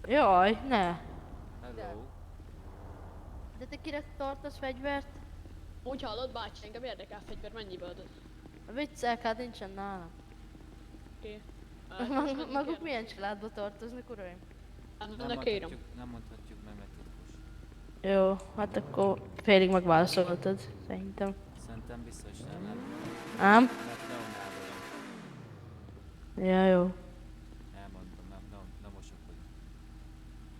Jaj, ne. Hello. De te kire tartasz fegyvert? Úgy hallod, bácsi, engem érdekel fegyver, mennyibe adod? A viccek, hát nincsen nálam. Oké. Okay. Maguk milyen családba tartoznak, uraim? Annak írom. Nem mondhatjuk meg, mert titkos. Jó, hát akkor félig megválaszoltad, szerintem. Szerintem biztos nem. Ám? Mert Leonál vagyok. Ja, jó. Elmondom, navosok vagyunk.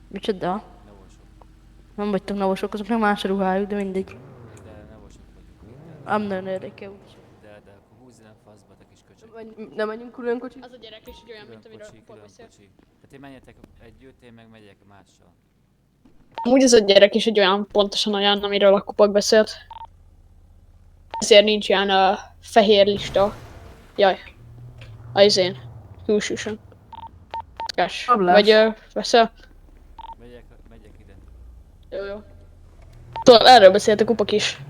Micsoda? Navosok. Nem vagytok navosok, azoknak más a ruhájuk, de mindegy. De navosok vagyunk. Ám nagyon érdekel úgy. De akkor húzz el faszba, te kis köcsög. Nem menjünk külön kocsit? Az a gyerek is egy olyan, mint amiről Kupak beszél. Kocsi. Tehát én menjetek együtt, én meg megyek mással. Amúgy ez a gyerek is egy olyan, pontosan olyan, amiről a Kupak beszélt. Ezért nincs ilyen fehér lista. Jaj. A izén. Külsősen. Kás. Vagy veszel? Megyek ide. Jó. Tudod, erről beszélt a Kupak is.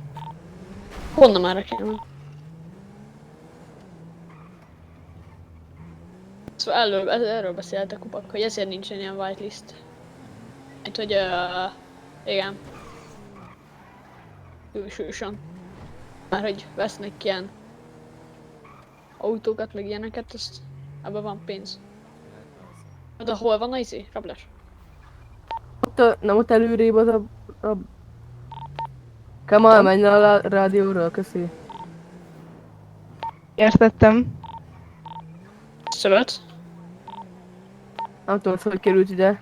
Honnan már kéne? Szóval erről beszélt a Kupak, hogy ezért nincsen ilyen whitelist. Mint hogy igen. Külsősen. Már hogy vesznek ilyen autókat, meg ilyeneket, azt ebben van pénz. De hol van a izé? Rablás? Nem ott előrébb az a... Kamal, menj a rádióról, köszi. Értettem. Szövet? Nem tudom, hogy került ide.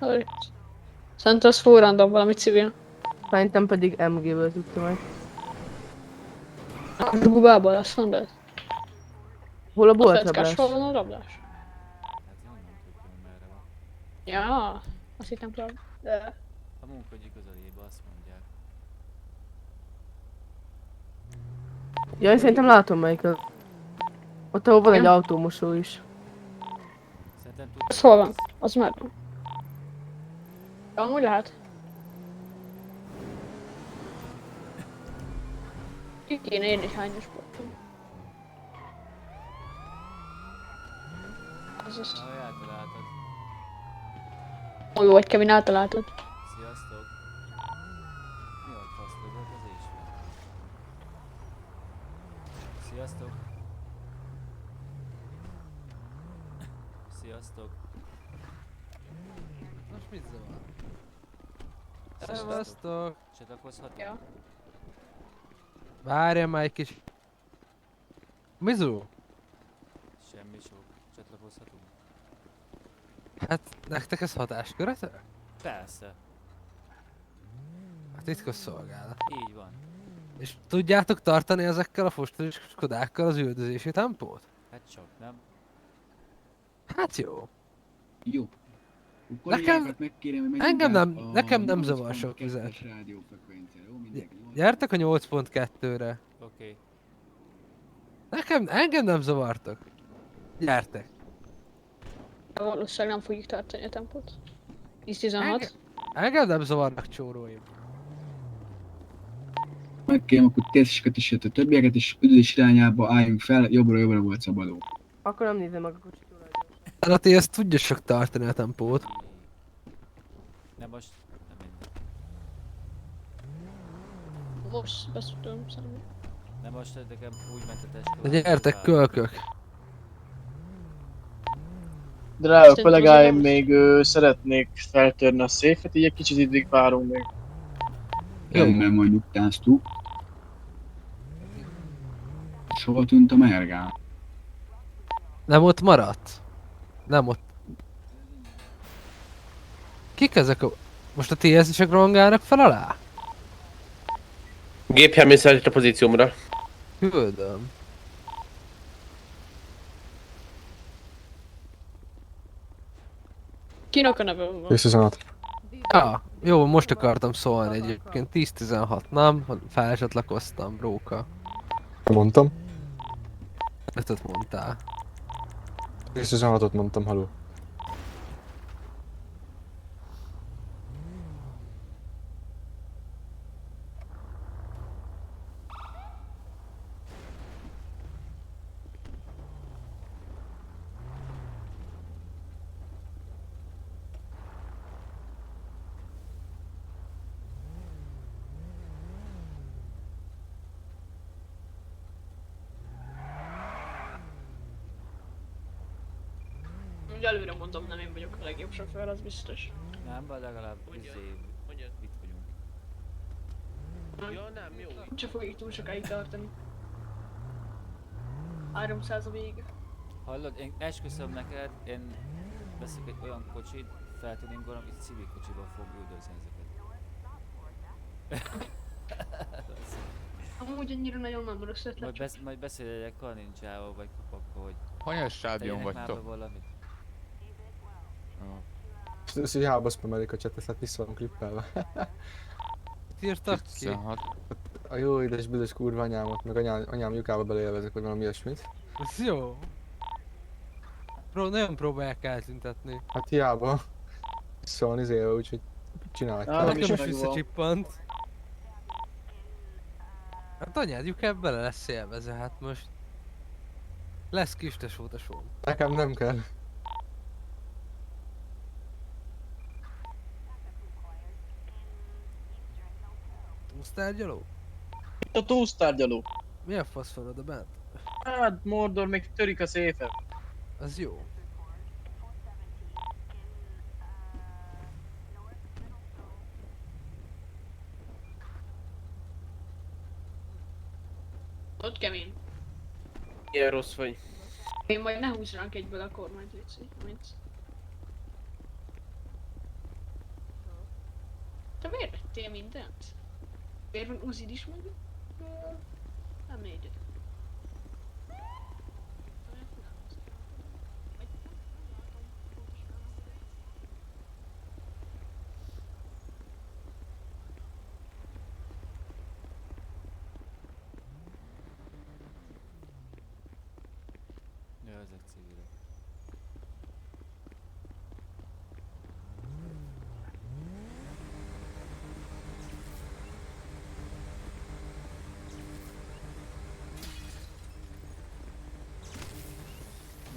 Szerintem az full random, valami civil. Szerintem pedig MG-ből tudtam meg. A Dugubából azt mondod? Hol a A bolt feckás, hol rablás? van a rablás? Hát én onnan tudtam, merre van. Ja, azt hittem tudom. De... A munkahogyi közelébe azt mondják. Jaj, szerintem látom melyik az. Ott ahol van egy Igen? autómosó is. Szerintem tudtam. Az hol van? Az már van. Ja, amúgy lehet. Ki kéne én egy hányos sportom. Az azt. Ahogy eltaláltad. Jó vagy, Kevin, eltaláltad. Sziasztok. Mi a fasz lögök, az is van. Sziasztok. Sziasztok. Most mit zavar? Szevasztok. Szevasztok! Csatlakozhatunk? Ja. Várjál már egy kis... Mizu? Semmi sok. Csatlakozhatunk? Hát nektek ez hatásköretek? Persze. A titkos szolgálat. Így van. És tudjátok tartani ezekkel a fostoskodákkal az üldözési tempót? Hát csak, nem? Hát jó. Jó. A Nekem- kollégákat megkérem, hogy menjünk engem át nem- a nekem nem zavar 8.2-es sok vizet. rádiófrekvenciára. Jó, mindenki 8. Gyertek a 8.2-re. Oké. Engem nem zavartok. Gyertek. Valószínűleg nem fogjuk tartani a tempót. 10-16. Engem nem zavarnak csóróim. Megkérem, akkor térszeseket a többieket, és üdülés irányába álljunk fel, jobbra volt szabadó. Akkor nem nézem meg a kocsit. Hát ti ezt tudjátok tartani a tempót. Nem most... Nem mindegy. Most beszéltem szerintem. Nem most nekem úgy ment a test. De gyertek, kölkök. Drága Szerintem kollégáim, az még szeretnék feltörni a széfet, így egy kicsit iddig várunk még. Rendben majd nyugtáztuk. És hol tűnt a mergán? Nem ott maradt? Nem ott. Kik ezek a... Most a TS-esek rohangálnak fel alá? Gépjármű szállít a pozíciómra. Küldöm. Kinek a neve van? 10-16. Ja, jó, most akartam szólni egyébként. 10-16, nem? Felcsatlakoztam, bróka. Mondtam. Ezt mondtál. 10-16-ot mondtam, haló. Úgy előre mondom, nem én vagyok a legjobb sofőr, az biztos. Nem, vagy legalább itt vagyunk. Ja, nem, jó. Csak fogjuk túl sokáig tartani. 300 a vége. Hallod, én esküszöm neked, én veszek egy olyan kocsit, feltűnünk itt civil kocsiban fog üldözni ezeket. Amúgy annyira nagyon nem rossz ötlet. Majd beszéljek a ninjával vagy kupakkal, hogy Hanyas stádion tegyenek már be vagytok? valamit. Ez így hiába szpemelik a chat, ezt hát vissza van klippelve. Írtak ki? 16. A jó édes büdös kurva anyámat, meg anyám lyukába beleélvezek, vagy valami ilyesmit. Ez jó. Nagyon próbálják eltüntetni. Hát hiába. Vissza van izélve, úgyhogy csinálják. Nálam Nekem is is megvan. visszacsippant. Hát anyád lyukába bele lesz élvezve, hát most. Lesz kis tesó. Nekem nem kell. Túsztárgyaló? Itt a túsztárgyaló. Mi a fasz van oda bent? Hát Mordor még törik a széfet. Az jó. Ott kemény. Ilyen rossz vagy. Én majd ne húzz ránk egyből a kormányt, légy majd. Te miért vettél mindent? Miért van Uzid is meg? Nem négyed. Ja, ezek civilek.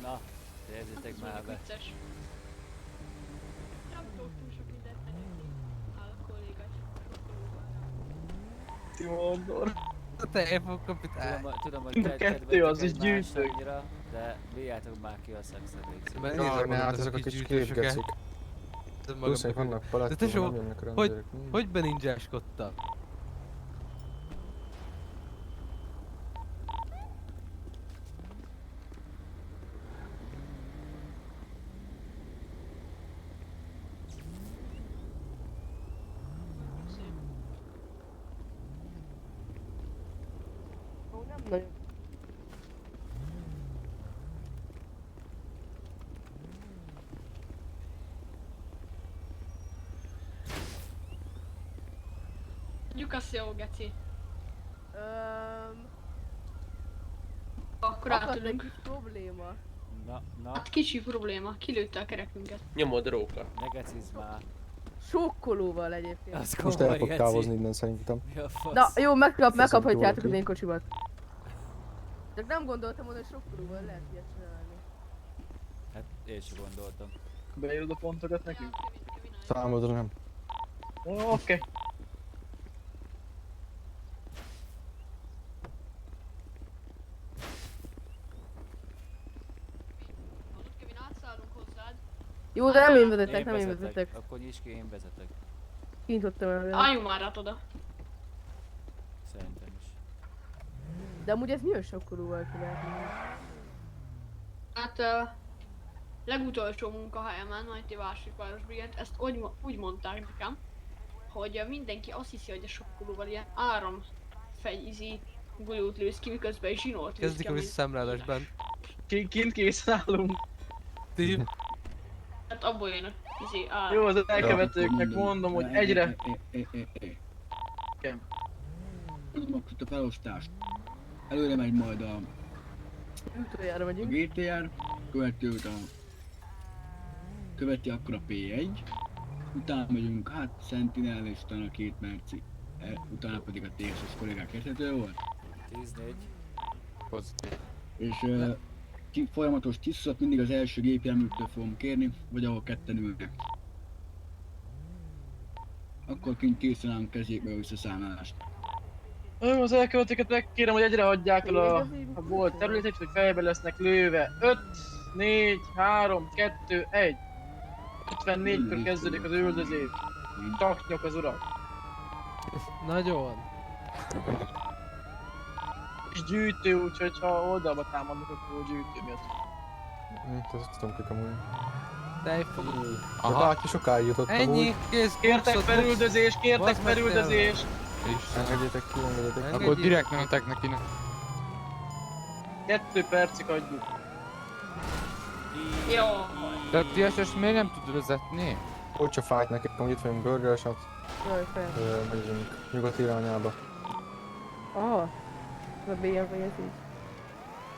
Na, érzitek már be. Vicces. Nem tudok túl sok mindent tenni. Áll a kollégát. Mordor. A tejfog kapitány. Tudom, hogy Mind a kettő, az is gyűjtök. annyira, de bírjátok már ki a szexet, légy szíves. Mert Jaj, nézd ne, meg hát azok ezek a kis kis gyűjtősöket. képgecik. Plusz még vannak De palettóban, tesó, nem jönnek a rendőrök. hogy beninjáskodtak? Nem nagyon. Lyukasz jó, geci. Öm, Akkor akadt egy átülünk. kis probléma. Na, Hát kicsi probléma, kilőtte a kerekünket. Nyomod róka. ne gecizz már. Sokkolóval egyébként. Az Most komoly el fog geci. távozni innen szerintem. Mi a fasz? Na jó, megkaphatjátok valaki. az én kocsimat. Csak nem gondoltam volna, hogy sokkolóval lehet ilyet csinálni. Hát én sem gondoltam. Beírod a pontokat nekünk? Számodra nem. Oké. Hallod, Kevin, átszállunk hozzád. Jó, de nem én vezetek, nem én vezetek. Akkor nyisd ki, én vezetek. Kintottam el vele. Álljunk már át oda. Szerintem is. De amúgy ez milyen sokkolóval ki lehet menni? Hát legutolsó munkahelyemen, Mighty Városbrigát, ezt úgy mondták nekem, hogy mindenki azt hiszi, hogy a sokkolóval ilyen áramfejzi gulyót lősz ki, miközben zsinót lősz Kezdik ki, a ami visszaszámlálás bent. Kint készen állunk. Ti? Hát abból jön a Jó, az elkövetőknek mondom, hogy egyre... Igen. Tudom akkor a felosztást. Előre megy majd a Utoljára megyünk. GTR, követi akkor a P1, utána megyünk hát Sentinel és utána a 2 merci, utána pedig a TSS kollégák, érthető volt? 10-4. Pozitív. És folyamatos tisztszat mindig az első gépjárműtől fogom kérni, vagy ahol ketten ülnek. Akkor kint készen állunk kezébe a visszaszámlálást. Jó, az elkövetőket megkérem, hogy egyre hagyják el a volt területét, hogy fejbe lesznek lőve. 5, 4, 3, 2, 1. 54-kor kezdődik az üldözés. Taknyok az urak. Nagyon. És gyűjtő, úgyhogy ha oldalba támadnak, akkor gyűjtő miatt. Ezt tudom kik amúgy. Te fogod. De bárki sokáig jutott amúgy. Ennyi, kész. Kértek boxot, felüldözést, kértek Bazd meg felüldözést! És Engedjétek ki, engedjétek ki. akkor direkt mentek neki. 2 percig adjuk. Jó. De TSS miért nem tud vezetni? Hogyha fájt neki, amúgy itt vagyunk Burger Shot. Jaj, fel. Megyünk nyugati irányába. Aha. A BMW ez így.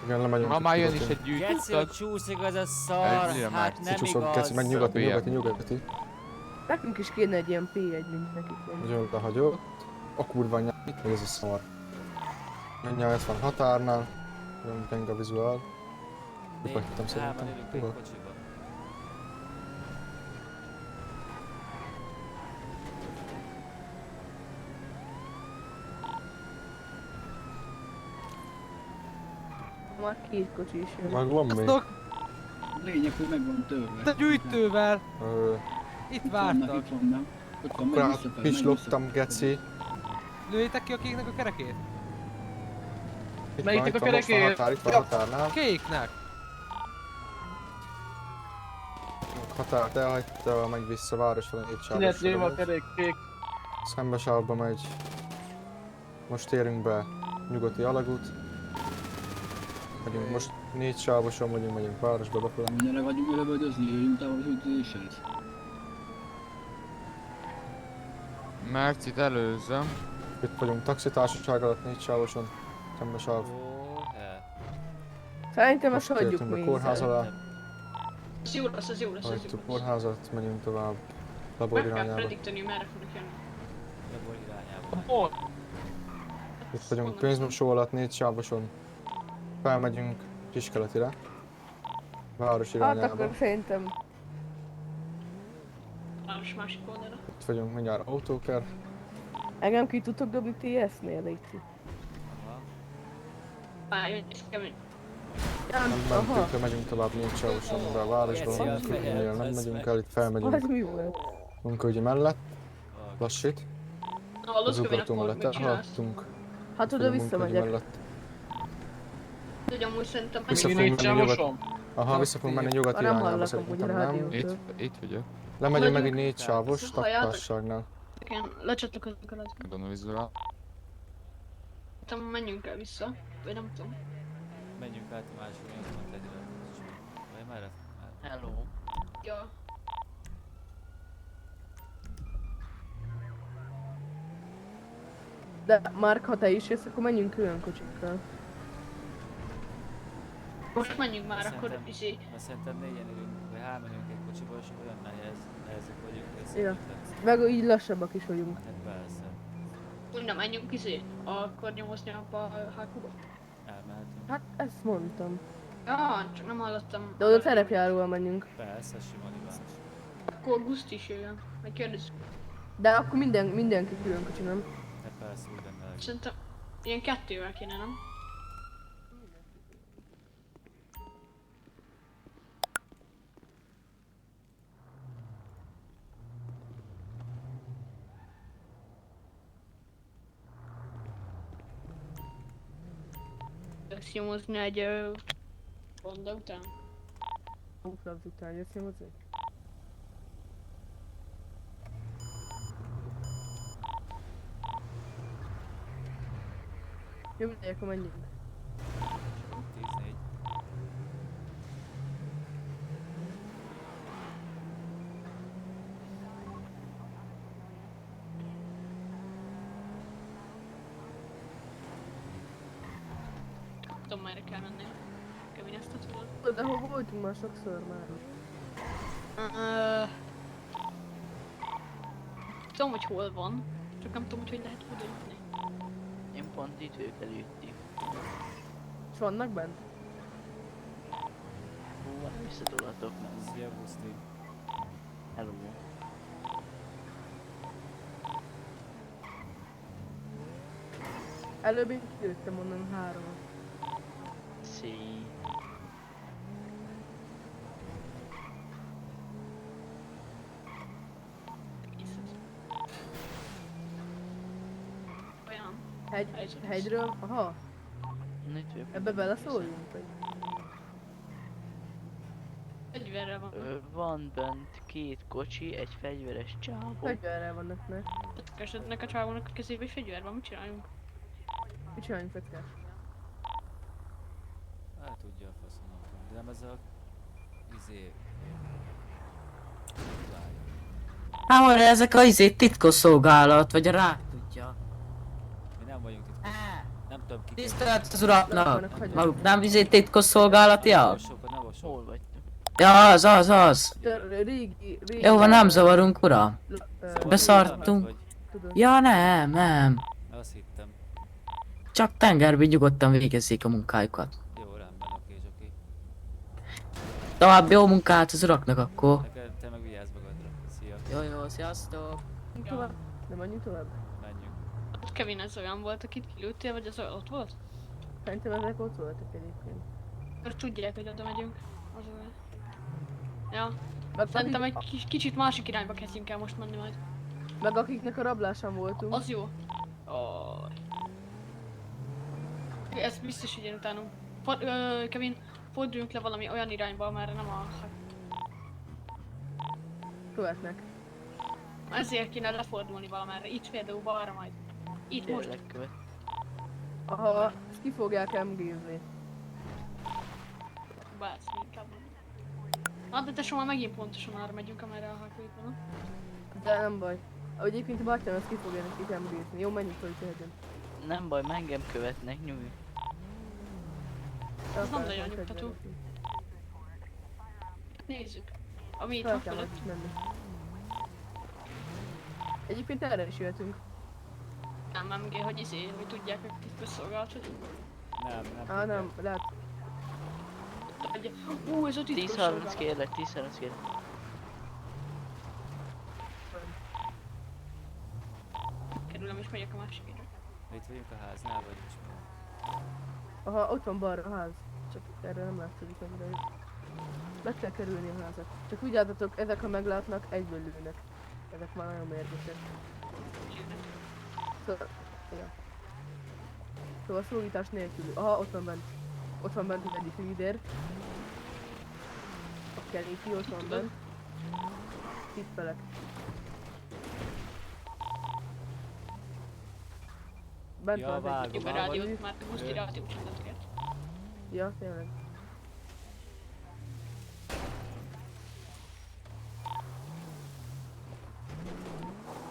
Igen, lemegyünk. Ha már jön is nyugati. egy Geci, hogy gyűjtőtag. csúszik ez a szar, Egyre már hát nem Kicsúszok, igaz. keci, meg nyugati, Szabélyek. nyugati. Nekünk is kéne egy ilyen P1, mint nekik van. Nagyon lehagyott. A kurva anyja, itt vagy ez a szar. Mindjárt van határnál. Nagyon gyenge a vizuál. Kipagytam szerintem. Ülünk egy Hol? kocsiba. Már 2 kocsi is jön. Meg van még. Sziasztok! Lényeg, hogy meg van törve. A gyűjtővel. Ö, Itt Itt vannak, vártak. itt vannak. Ott van, megy Akkor visszafelé, megy pislogtam, visszafelé. geci. Lőjétek ki a kéknek a kerekét. Itt Melyiknek van, a most van kerekét? határ, itt van határnál. Kéknek. Határt elhagyta, megy vissza a városra, 4 Színet sávos léva a megy. kerék, kék. Szembesávba megy. Most térünk be nyugati alagút. Megyünk most 4 sávoson megyünk városba befele. Mennyire vagyunk lövöldözni, jöjjünk távol az üldözéshez. Mercit előzöm. Itt vagyunk taxitársaság alatt 4 sávoson. Szembesáv. Ó, Szerintem ezt Most hagyjuk tértünk mi. a kórház alá. Ez jó lesz, ez jó lesz, ez Hagytuk jó a lesz. kórházat, megyünk tovább. Labor Meg kell irányába. predikteni, merre fognak jönni. Jobból irányába. Hol? Itt vagyunk pénzmosó alatt 4 sávoson. Felmegyünk Kiskeletire. Város Hát irányába. akkor szerintem Város másik oldalra. Itt vagyunk mindjárt autóker. engem ki tudtok dobni TS-nél, Léci? Jön, és kemény. Nem Aha, mentünk, de megyünk tovább 4 sávoson be a városba. Geci, az Minél mehet, nem az megyünk megy. el, itt az felmegyünk mi volt? Munkahogyi mellett. Lassít. Hallod, Az Kevin, ugrató akkor mellett mit csinálsz? elhaladtunk. Hát oda Munkahogyi visszamegyek. mellett. Ugye amúgy szerintem Vissza menjünk. fogunk Nincs menni nyugat. sávosom. Aha, vissza fogunk menni nyugati Ah, nem irányába hallak amúgy szerintem, a nem? rádiót. Itt vagyok. Lemegyünk meg egy Megyünk. 4 sávos Halljátok? taktárságnál. Igen, lecsatlakozunk a rajta. Megadom a vizuál. Szerintem menjünk el vissza. Vagy nem tudom. Menjünk át a másik oldalon, legyre. Vagy merre? Hello. Ja. De Mark, ha te is jössz, akkor menjünk külön kocsikkal. Most menjünk már, akkor Szerintem- izé. Mert szerintem négyen ülünk, vagy hárman ülünk egy kocsiba, és olyan nehezek vagyunk, hogy ezt Ja. nem lesz. Meg így lassabbak is vagyunk. Hát persze, Úgy nem menjünk izé. Akkor nyomozni abba a hákuba. elmehetünk. Hát ezt mondtam. Ja, csak nem hallottam. De oda terepjáróval menjünk. Persze, sima libás. Akkor Guszt is jöjjön. Meg kérdezzük. De akkor mindenki külön kocsi, nem? Hát persze, úgy lenne. Szerintem ilyen kettővel kéne, nem? Ezt nyomozni egy ronda után. Útlapd után jössz nyomozni? Jó, mindegy, akkor menjünk. 14. Tudom, merre kell menni. Kevin, ezt tudod? De hol voltunk már sokszor már. Tudom, hogy hol van. Csak nem tudom, hogy hogy lehet oda jutni. Én pont itt ők előttük. És vannak bent? Hú, hát visszatolatok menni. Szia, Guszti. Hello. Előbb én kijöttem onnan 3. Szí. Hegyről? Aha. Itt vagyok. Ebbe beleszóljunk? Vagy? Fegyverrel van. Van bent 2 kocsi, egy fegyveres csávó. Fegyverrel vannak ne. Kereskednek a csávónak a kezébe egy fegyver van, mit csináljunk? Mit csináljunk, Fetkás? Hát tudja a faszom. De nem ez a... Izé... Hát ezek a titkosszolgálat, vagy a rák tudja. Mi nem vagyunk itt. Nem tudom ki. Tisztelt az uraknak! Maguk nem titkosszolgálatiak? Hol vagytok? Ja, az. Régi... Jó van, nem zavarunk, uram. Beszartunk. Tudom. Ja, nem. Azt hittem. Csak tengerben nyugodtan végezzék a munkájukat. Jó, rendben, oké. Tovább jó munkát az uraknak akkor. Neked, te meg vigyázz magadra. Szia. Jó, sziasztok. Tovább. Nem menjünk tovább? Menjünk. Ott Kevin ez olyan volt, akit kilőttél, vagy az ott volt? Szerintem ezek ott voltak egyébként. Mert tudják, hogy oda megyünk. Az olyan. Ja. Meg Szerintem akik, egy kicsit másik irányba kezdjünk el most menni majd. meg akiknek a rablásán voltunk. Az jó. Oh. Ez biztos, hogy én utánunk. Kevin, forduljunk le valami olyan irányba, amerre nem a... Követnek. Ezért kéne lefordulni valamerre. Itt például balra majd. Itt most. Tényleg követ. Aha, ezt ki fogják MG-zni. Bász, inkább nem. Hát de te már megint pontosan arra megyünk, amerre a hajóit van. De nem baj. Egyébként a bátyám ezt ki fogja nekik MG-zni. Jó, menjünk fel, hogy tehetem. Nem baj, engem követnek, nyugodj. Ez nem nagyon nyugtató. Nézzük. Ami itt van Fel kell fölött. majd menni. Egyébként erre is jöhetünk. Nem, hogy tudják, hogy titkosszolgálat, hogy... Nem. Á, nem, lehet. Ez a 10-30 titkosszolgálat. kérlek, 10-30 kérlek. Kerülöm és megyek a másik irányba. Itt vagyunk a háznál, vagy is mi? Aha, ott van balra a ház. Csak erre nem látszik annyira jó. Meg kell kerülni a házat. Csak vigyázzatok, ezek ha meglátnak, egyből lőnek. Ezek már nagyon mérgesek. Szóval, ja. Szóval szólítás nélkül. Aha, ott van bent. Ott van bent az egyik líder. A Kelly, ott van bent. Tippelek. Bent Ja, van az vágom. egyik. Jó, a rádiót már Guszti rádió csináltak el. Ja, tényleg.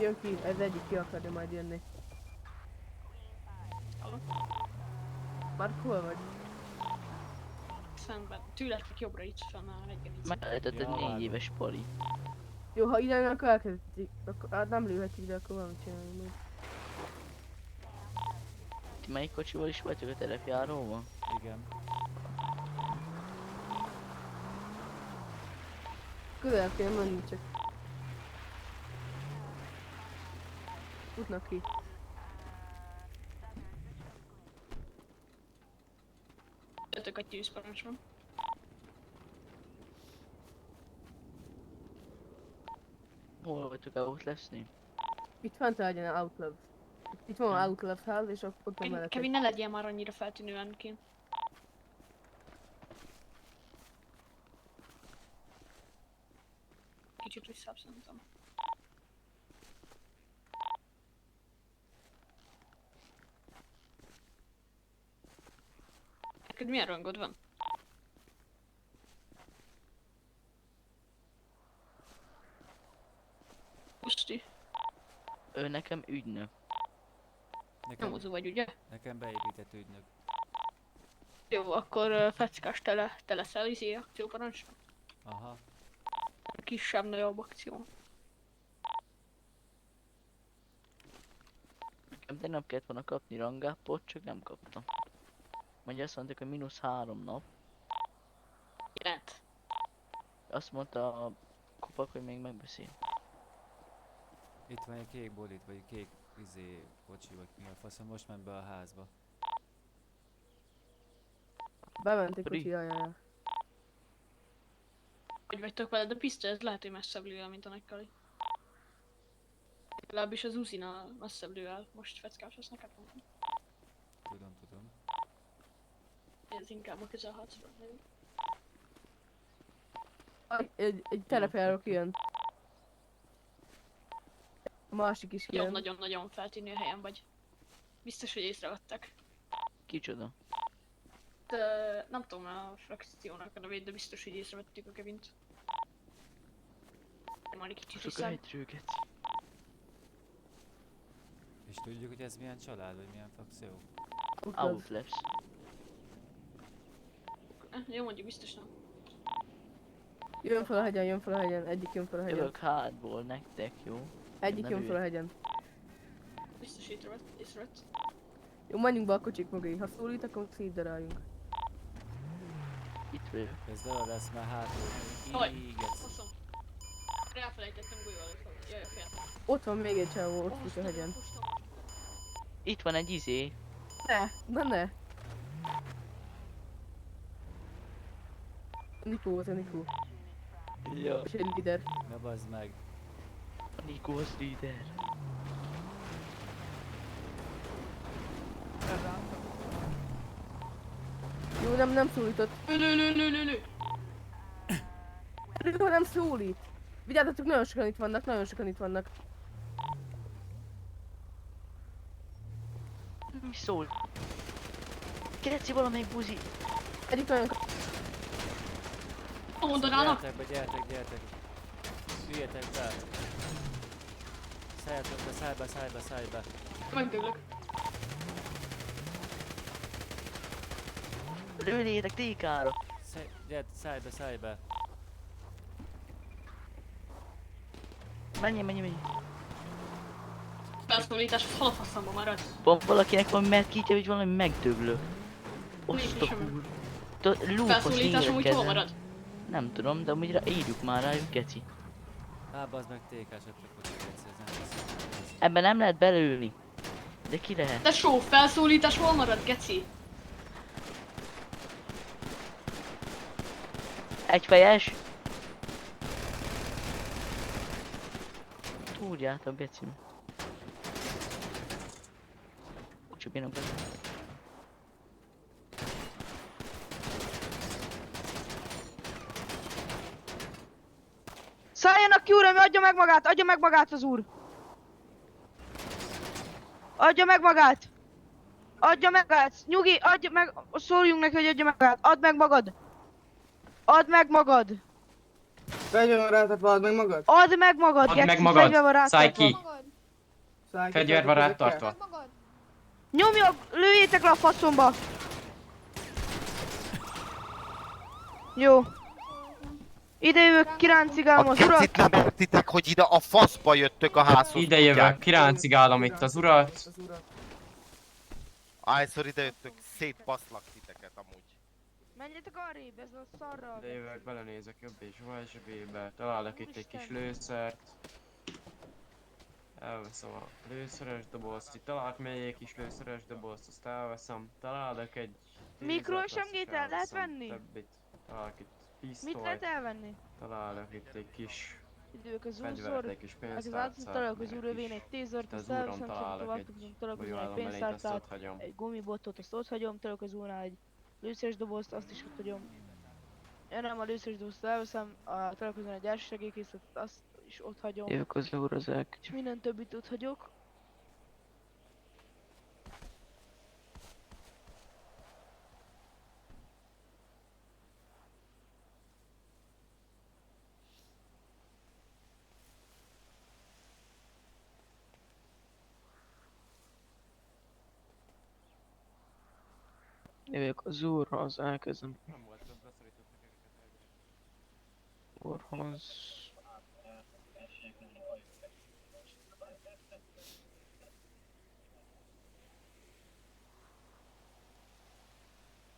Jön ki, ez egyik ki akarja majd jönni. Már hol vagy? Szemben. Tőletek jobbra itt van a reggelic. Meglehetett egy 4 éves pali. Jó, ha ide jön, akkor elkezdik. Akkor, hát nem lőhetik, de akkor valamit csinálni majd. Ti melyik kocsival is vagytok a terepjáróban? Igen. Közel kell menni csak. Futnak ki. Jöttök a tűzparancs van. Hol vagytok out leszni? Itt fent legyen Outlaw. Itt van Outlaw ház, és ott van mellett. Kevin, ne legyél már annyira feltűnően kint. Kicsit visszább szerintem. Neked milyen rangod van? Puszti. Ő nekem ügynök. Nem hozó vagy, ugye? Nekem beépített ügynök. Jó, akkor feckás te leszel izé akcióparancsra. Aha. Kisebb-nagyobb akció. Nekem tegnap kellett volna kapni rangáppot, csak nem kaptam. Mondja azt mondták, hogy -3 nap. Jelent. Azt mondta a kupak, hogy még megbeszél. Itt van egy kék bolit, vagy kék kocsi, vagy mi a faszom, most ment be a házba. Bementek kocsi, jaj. Hogy vagytok vele, de Pista, ez lehet, hogy messzebb lő el, mint a nagykali. Legalábbis az Uzina messzebb lő el, most feckás, azt neked mondom. Tudom. Ez inkább a közelharcra. Egy terepjáró kijön. A másik is kijön. Nagyon-nagyon feltűnő helyen vagy. Biztos, hogy észrevettek. Kicsoda? Nem tudom a frakciónak a nevét, de biztos, hogy észrevettük a Kevint. Majd egy kicsit Csak hiszem. ejtrőget. És tudjuk, hogy ez milyen család, vagy milyen frakció? Outless. Jó, mondjuk biztos nem. Jön fel a hegyen, egyik jön fel a hegyen. Jövök hátból nektek, jó? Egyik Nem jön fel a ő. hegyen. Biztos észrevett. Jó, menjünk be a kocsik mögé. Ha szólít, akkor szétdaráljunk. Itt vagyok. Ez dara lesz már hátul. Haj. Ígetsz. Faszom. Elfelejtettem golyó előtt. Jaj, fél. Ott van még egy csávó, ott fut a hegyen. Itt van egy izé. Ne. Nikó, az a Nikó. Ja. És egy líder. Ne bazd meg. Nikos líder. Jó, nem szólított. Lő. Nikó nem szólít. Vigyázzatok, nagyon sokan itt vannak. Mi szól? Keci valamelyik buzi. Egyik nagyon... Mondanának? Gyertek. Üljetek be. Szálljatok be, szállj be. Megdöglök. Lőjétek tékára. Szállj be. Menj. Felszólítás, hol a faszomba marad? Valakinek van medkitje, hogy valami megdöglök. Nincs Osztok semmi. úr. Lúpos Felszólítás amúgy hol életkezem. marad? Nem tudom, de amúgy írjuk már rájuk, geci. Bazd meg tékásatok, hogy ez nem lesz. Ebben nem lehet belőni. De ki lehet? Tesó, felszólítás hol marad, geci? Egyfejes? Tudjátok, geci. Csak én a Szálljanak ki, uram, adja meg magát az úr! Adja meg magát! Nyugi, adja meg, szóljunk neki, hogy adja meg magát! Add meg magad! Fegyver van rátetve, add meg magad! Add meg magad, Add meg Geci, magad! fegyver van rátetve. Szállj ki! Szállj ki, Fegyver van rád tartva. Nyomjak, lőjétek le a faszomba! Jó. Ide jövök, kiráncigálom az urat! Kecit nem értitek, hogy ide a faszba jöttök a házhoz. Ide jövök, kiráncigálom itt az urat. Ahányszor ide jöttök, szétbaszlak titeket amúgy. Menjetek arrébb, ez a szarra! Ide jövök, belenézek jobb és bal zsebébe, találok itt egy kis lőszert. Elveszem a lőszeres dobozt, itt találok még egy kis lőszeres dobozt, azt elveszem. Találok egy... Mikro SMG-t el lehet venni? Többit. Találok itt pisztolyt. Mit lehet elvenni? Találok itt egy kis... Idők az fegyvert, úrszor, egy kis az pénztárcát, találok az meg úrövén egy egy tézert, az azt úron elveszem, találok egy találkozom egy golyóállom elét, azt pénztárcát, ott hagyom. egy gumibotot, azt ott hagyom, találok az úrnál egy lőszeres dobozt, azt is ott hagyom. Én nem a lőszeres dobozt elveszem, találkozom egy első segélykészletet, azt is ott hagyom. Jövök az úr az És minden többit ott hagyok. Jövök az úrra, az elkezdem. Úrhoz.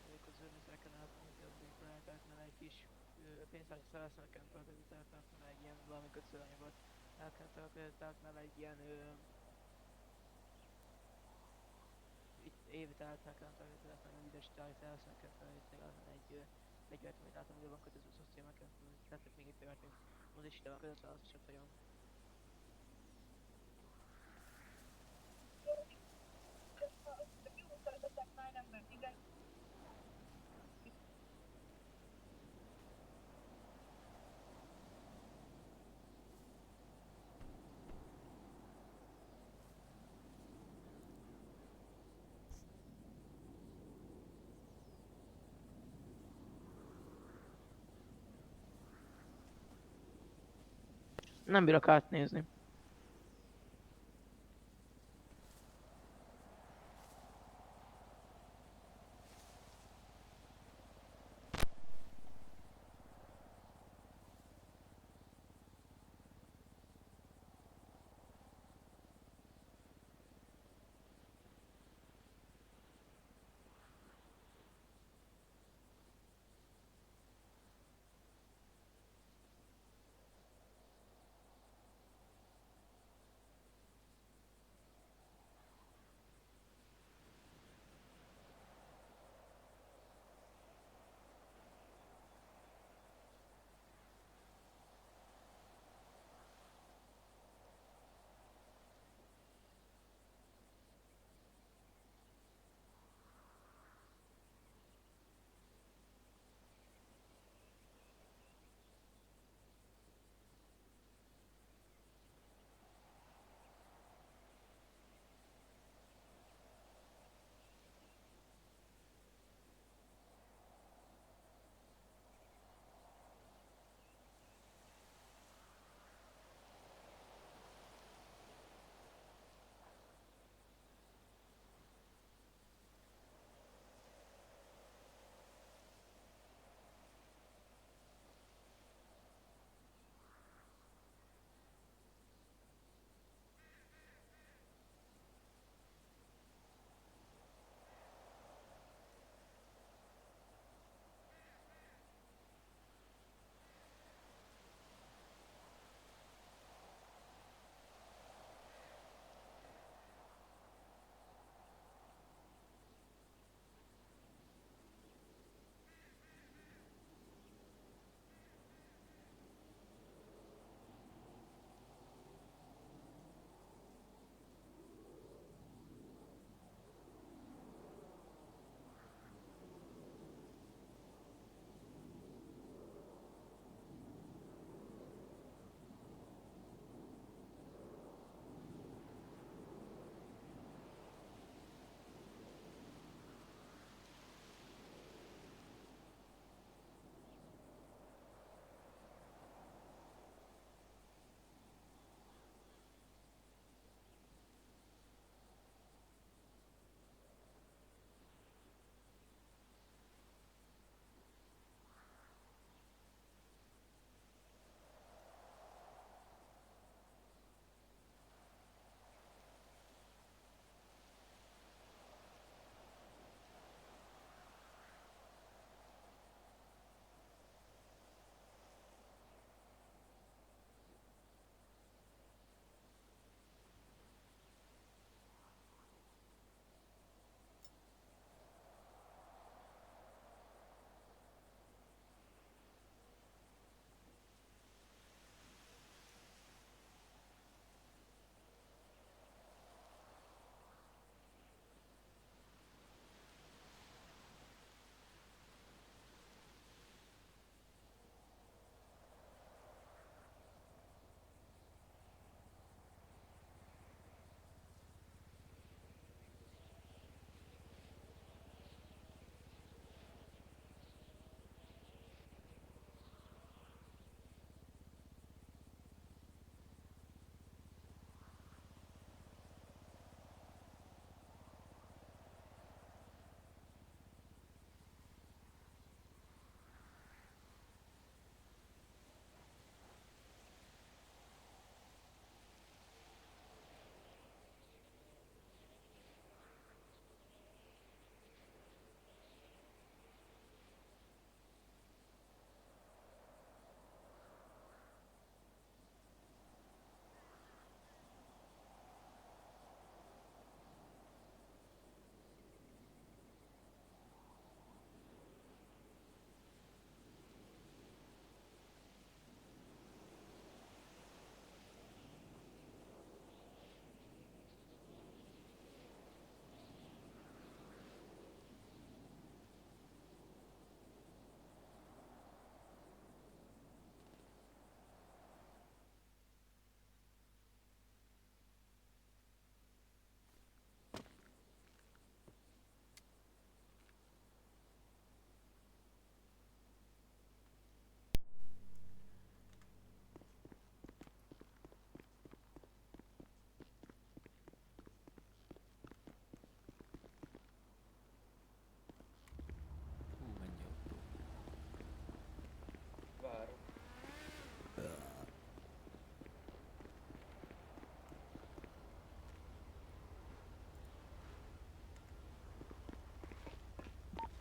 Jövök az úrnak, el kell átmenni a bírákat, mert egy kis pénztárcát szereztem, nekem tölteni, tehát mert egy ilyen valami kötőanyagot el kell tölteni, tehát mert egy ilyen itt évet elteltem, tehát nem üdes tájt nekem felvétel, egy fegyvert, amit látom, hogy van kötöző szociálmeken, tehát még egy fegyvert, az is ide van kötözve, az is ott hagyom. Nem bírok átnézni.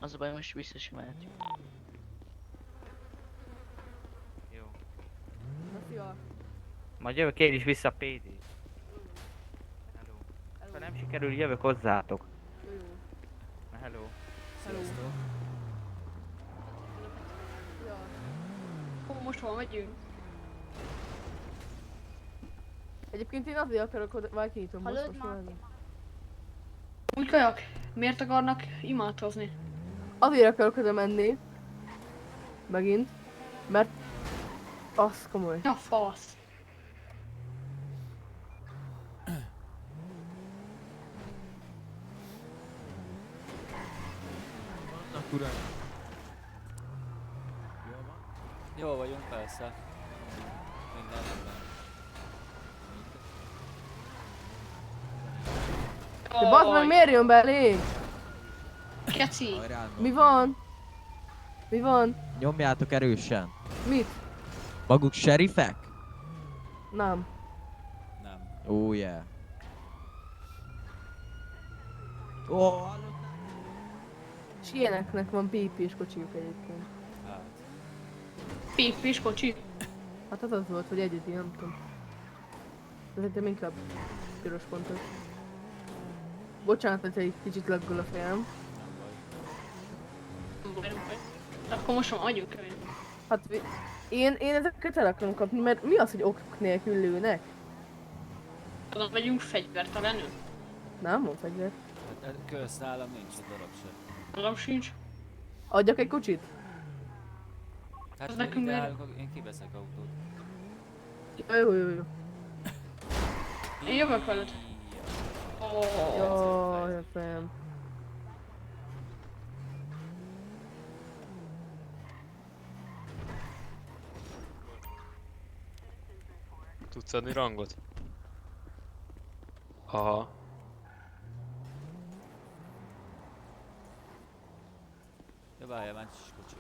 Az a baj, most vissza sem mehetünk. Jó. Na szia! Majd jövök én is vissza a PD. Hello. Ha nem sikerül, jövök hozzátok. Jó, jó. Na, hello. Sziasztok. Ja. Most hol megyünk? Egyébként én azért akarok oda... Várj, kinyitom most, Hallod, most Marti? jön. Úgy kajak, miért akarnak imádkozni? Azért akarok oda menni. Megint. Mert... Az komoly. A fasz. Vannak uraim. Jól van? Jól vagyunk, persze. Minden rendben. De bazd meg, miért jön belé? Keci. Mi van? Mi van? Nyomjátok erősen. Mit? Maguk serifek? Nem. Nem. Oh yeah. Ó, És ilyeneknek van pipis kocsijuk egyébként. Hát. Pipis kocsi. Hát az volt, hogy egyedi, nem tudom. Szerintem inkább piros pontos. Bocsánat, hogy egy kicsit laggol a fejem. Akkor most már adjuk el. Hát én ezeket el akarom kapni, mert mi az, hogy ok nélkül lőnek? Tudom, vegyünk fegyvertelenül. Nem mond fegyvert. Kösz, nálam nincs egy darab sem. Tudom sincs. Adjak egy kocsit? Hát Az ha nekünk ide miért? állunk, akkor én kiveszek autót. Jó. Én jövök veled. Jaj, a fejem. Tudsz adni rangot? Aha. Ja, várjál, már is kocsi.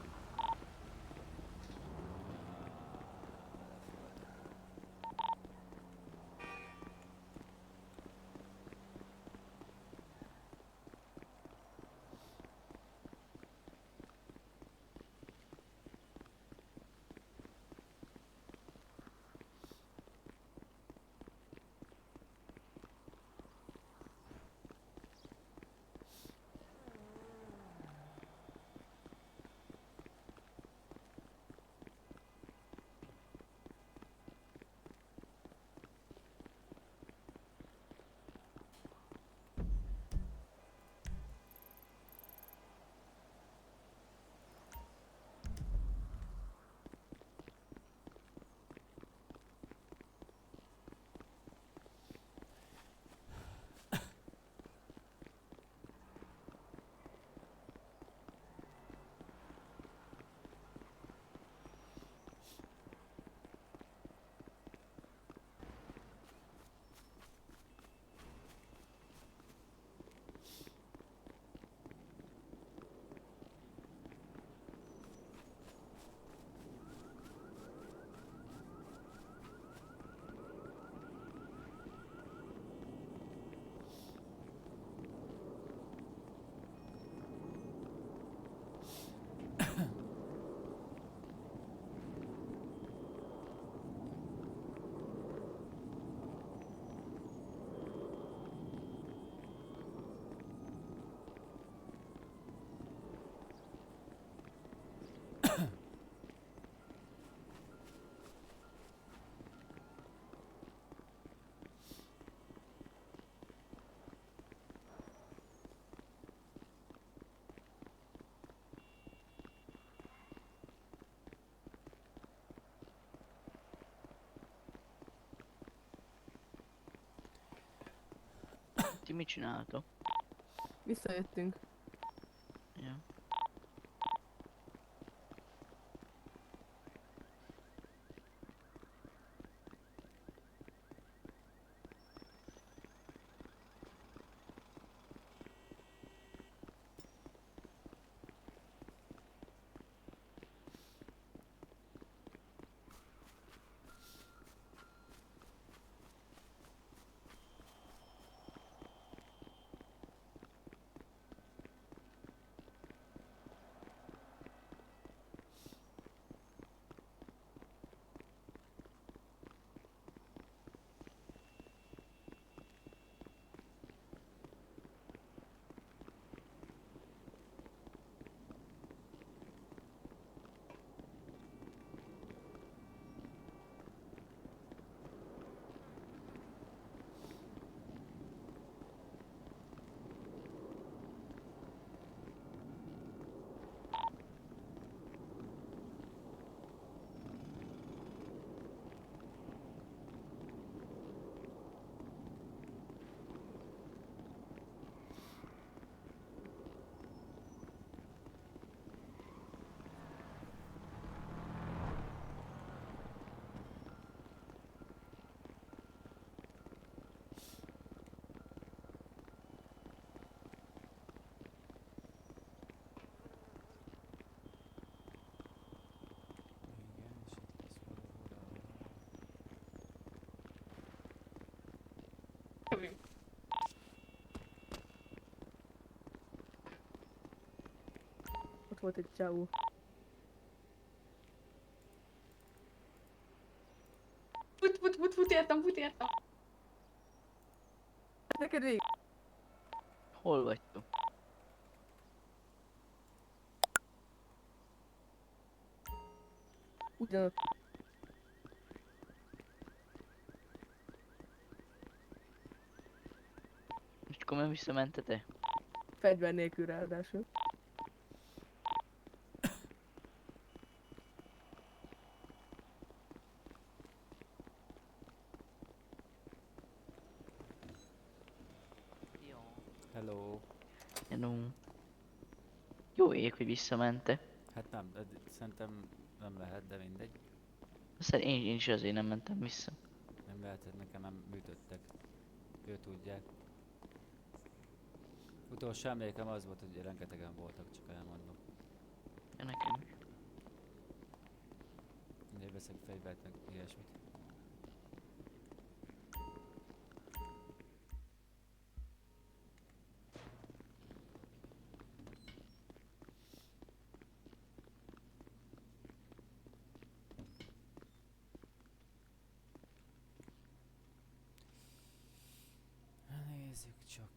Ti mit csináltok? Visszajöttünk. Ja. Robi. Ott volt egy csávó. Fut, értem. Neked végig. Hol vagytok? Ugyanott. És komolyan visszamentetek? Fegyver nélkül ráadásul. Hello. Hello. Jó ég, hogy visszamentek. Hát nem, de szerintem nem lehet, de mindegy. Aztán én is azért nem mentem vissza. Nem lehet, hogy nekem nem műtöttek. Ő tudják. Utolsó emlékem az volt, hogy rengetegen voltak, csak elmondom. Ja, nekem is. Mindegy, veszek fegyvert, meg ilyesmit. Nézzük csak.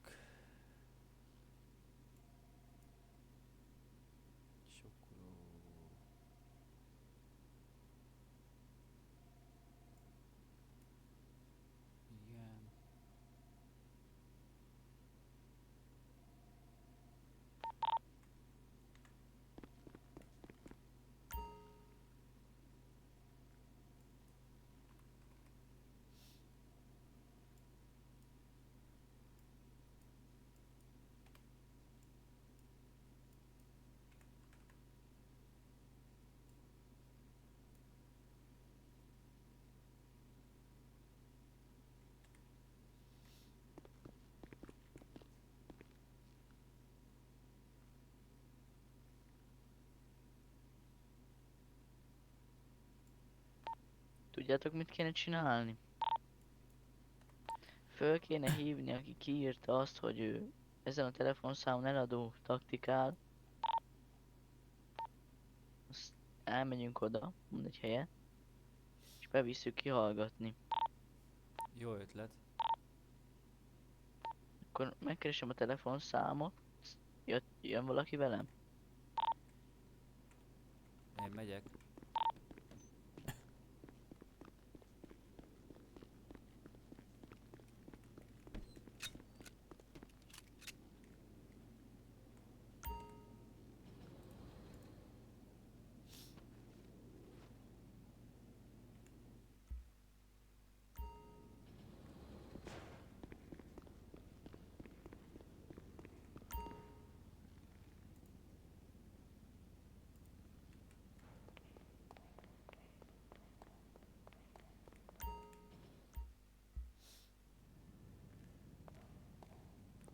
Sokkoló. Igen. Tudjátok, mit kéne csinálni? Föl kéne hívni, aki kiírta azt, hogy ő ezen a telefonszámon eladó taktikál. Azt elmegyünk oda, mond egy helyet, és bevisszük kihallgatni. Jó ötlet. Akkor megkeresem a telefonszámot, jön valaki velem? Én megyek.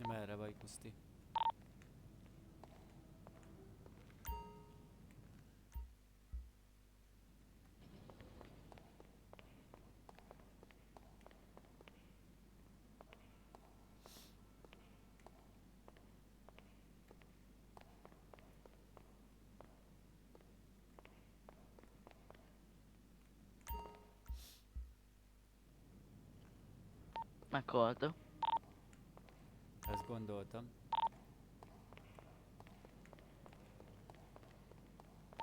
Merre vagy, Kuszti? Meghaltok. Ezt gondoltam.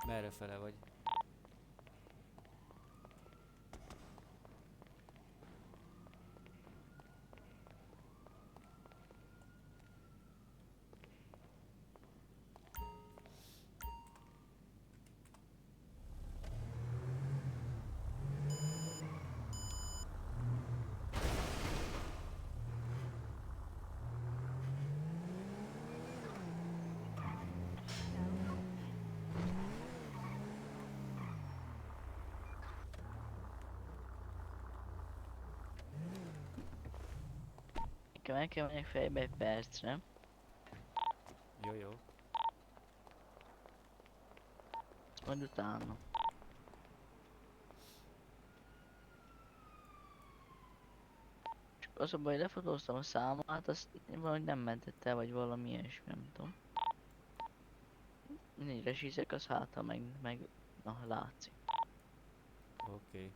Merre fele vagy? El kell menjek fejbe egy percre. Jó, jó. Majd utána. Csak az a baj, lefotóztam a számát, azt valahogy nem mentett el, vagy valami ilyesmi, nem tudom. Mindegy, resízek, az hátra meg na, látszik. Oké.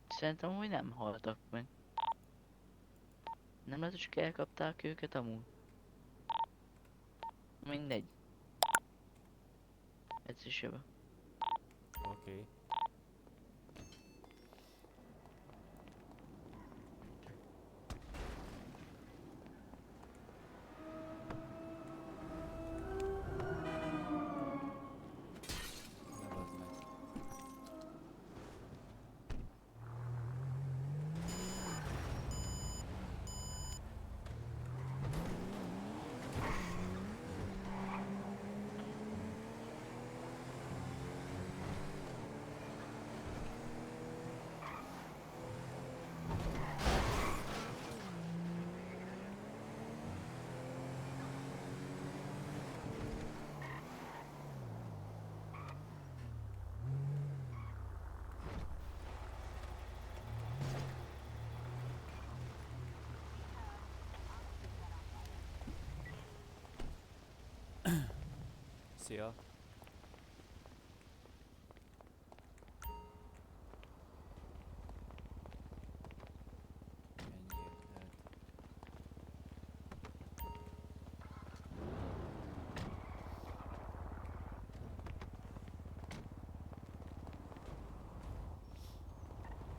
Szerintem úgy nem haltak meg. Nem lehet, hogy csak elkapták őket amúgy. Mindegy. Egyszerűsebben. Oké. Szia.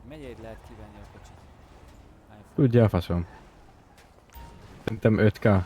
Mennyiért lehet kivenni a kocsit? Tudja a faszom. Szerintem 5K.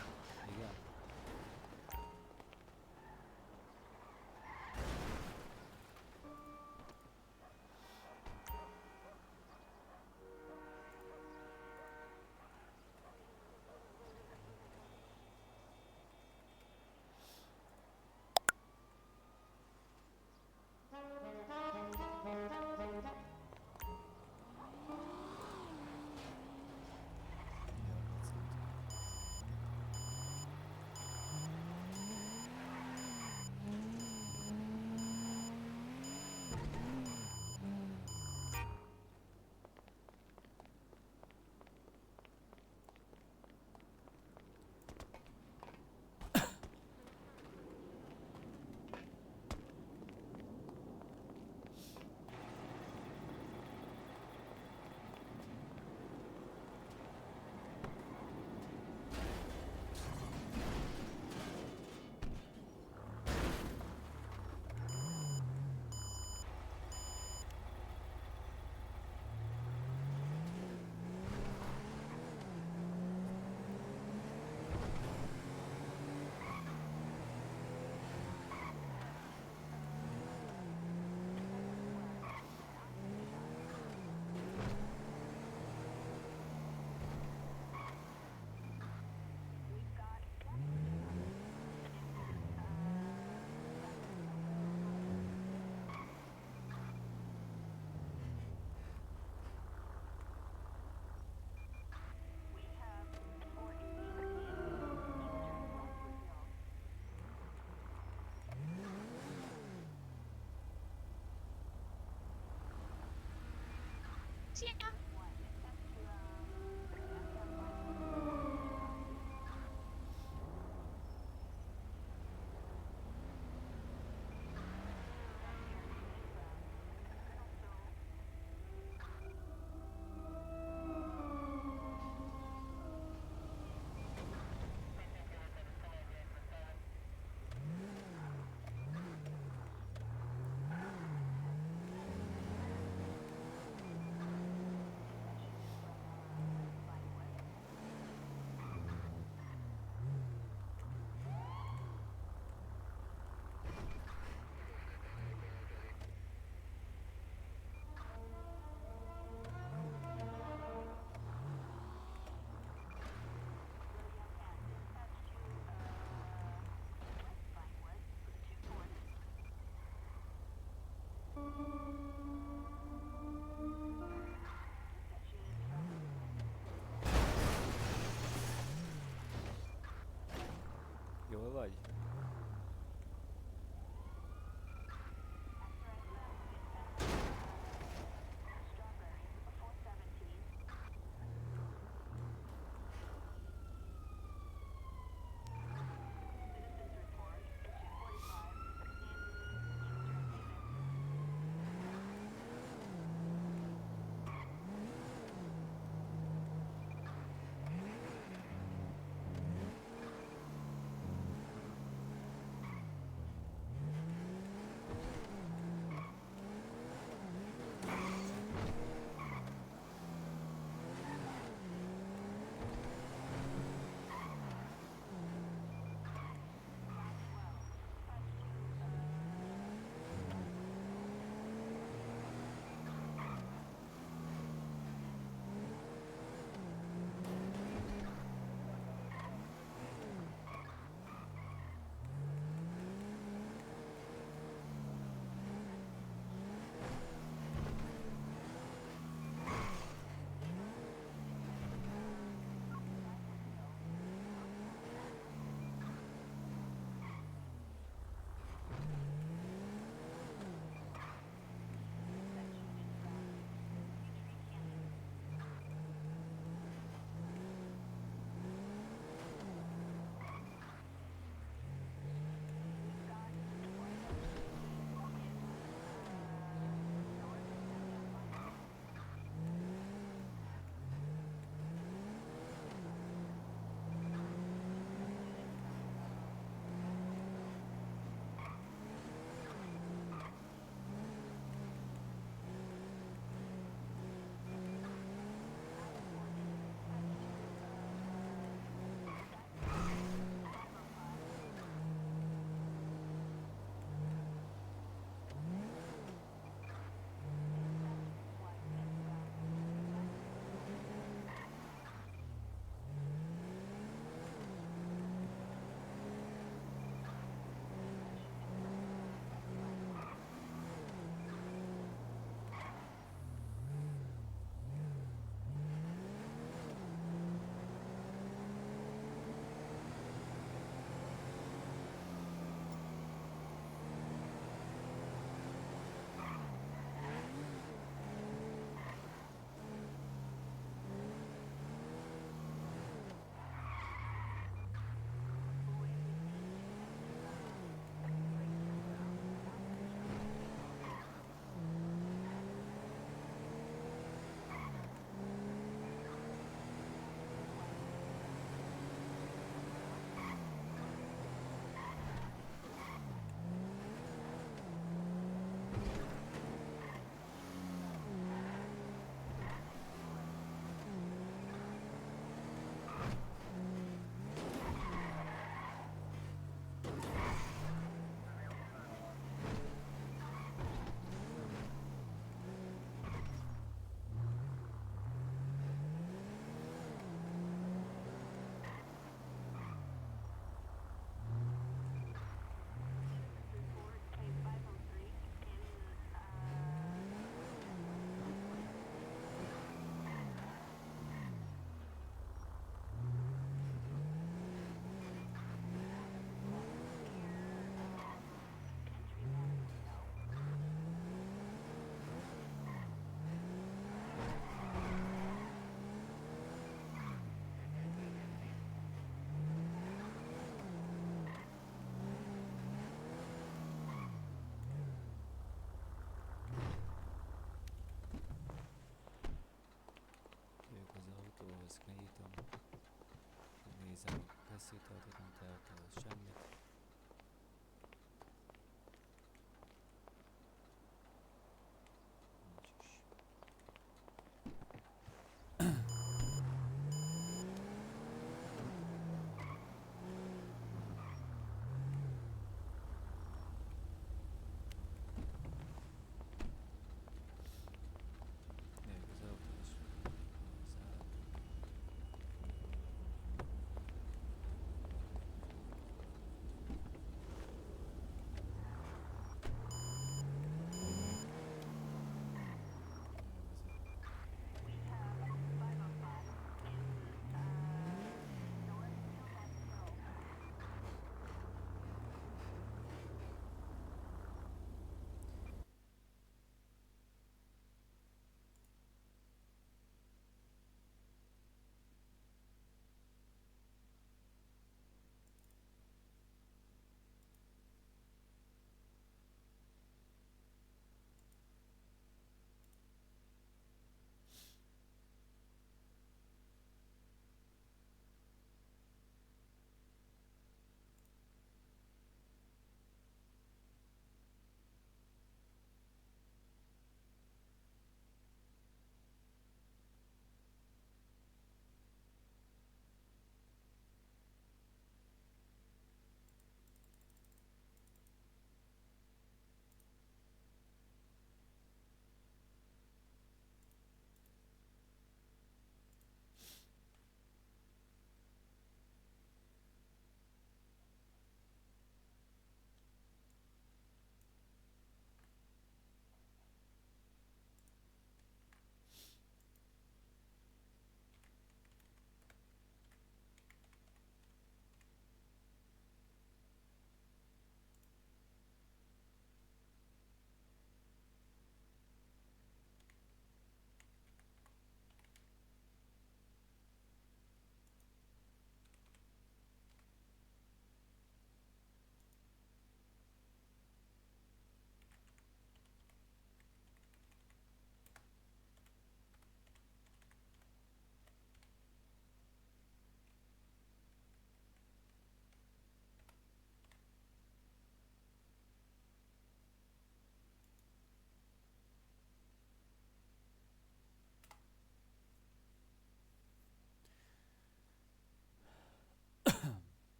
Igen.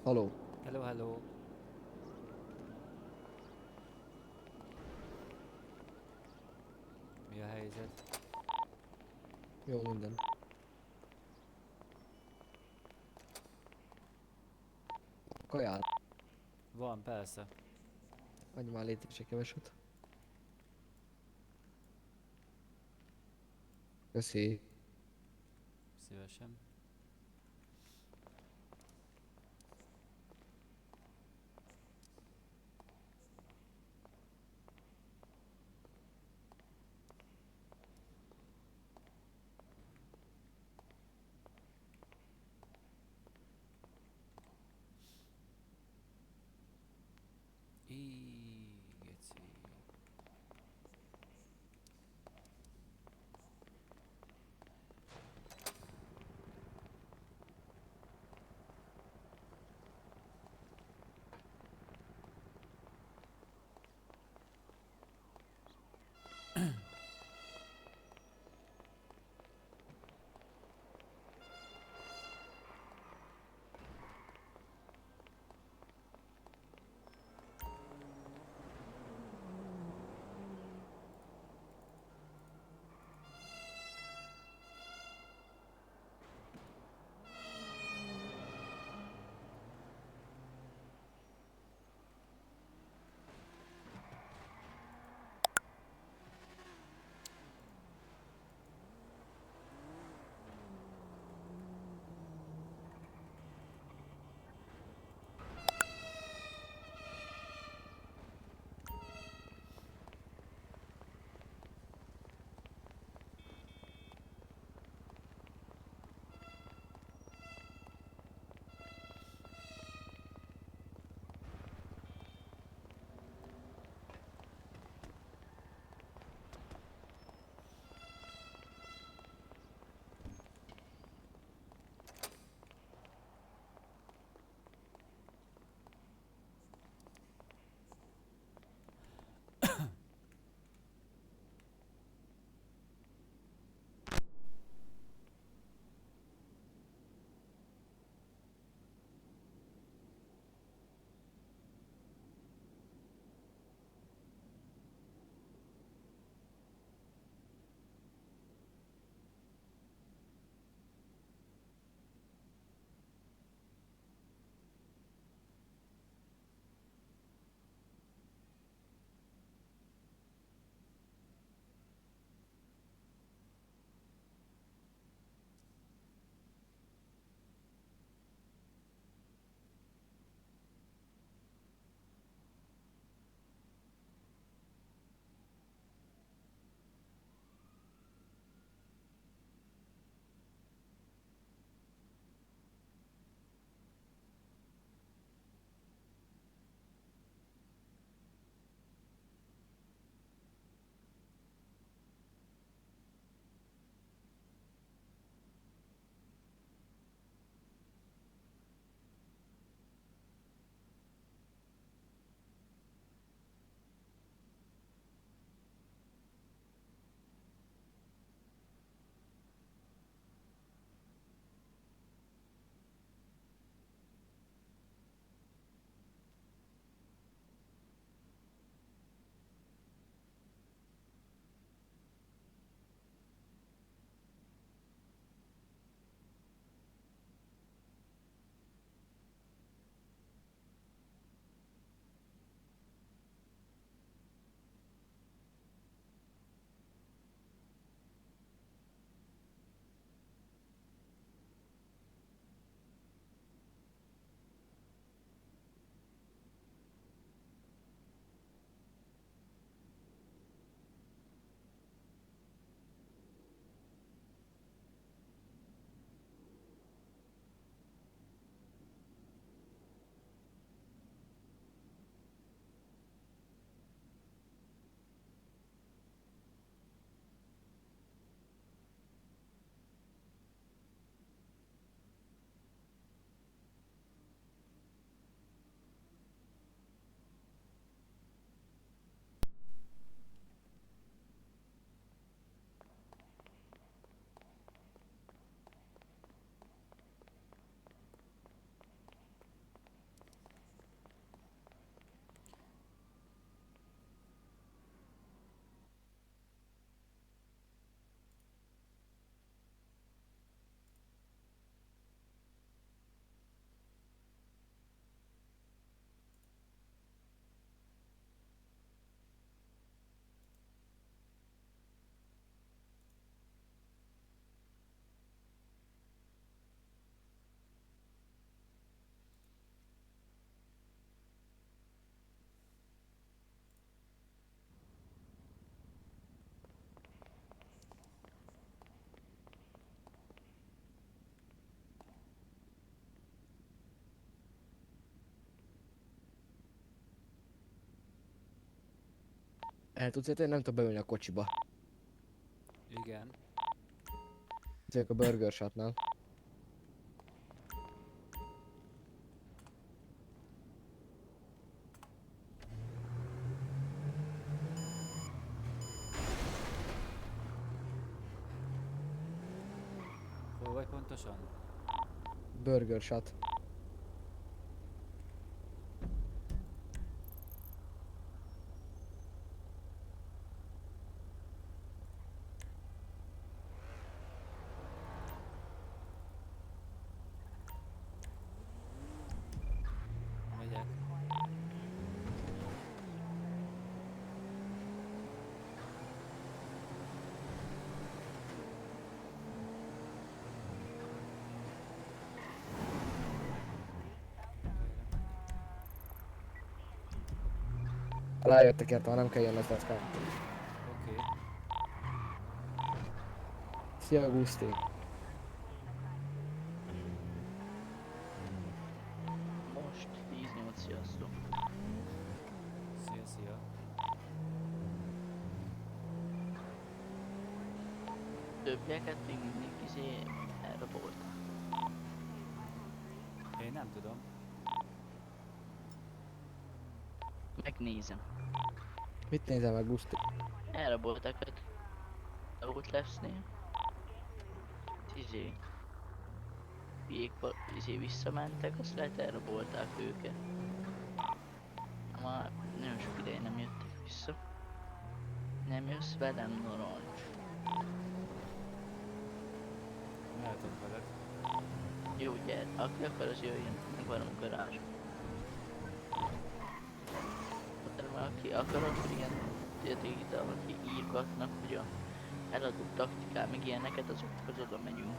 Haló. Hello, hello. Mi a helyzet? Jó minden. Kajál. Van, persze. Adj már létre egy keveset. Köszi. Szívesen. Geci. El tudsz érteni, nem tudok beülni a kocsiba. Igen. Ezek a Burger Shotnál. Hol vagy pontosan? Burger Shot. Megyek. Rájöttek érte, ha nem kell jönni, ezt kell. Oké. Szia, Guszti. Most 10-8, sziasztok. Szia, szia. Többieket még mindig elraboltak. Én nem tudom. Megnézem. Mit nézel meg, Guszti? Elraboltak a Outlastnél. Visszamentek, azt lehet elrabolták őket. Már nagyon sok ideje nem jöttek vissza. Nem jössz velem, narancs. Mehetek veled. Jó, gyere, aki akar, az jöjjön, meg van a garázs. Aki akar, akkor ilyen ide, aki írgatnak, hogy a eladó taktikál, meg ilyeneket, azokhoz oda megyünk.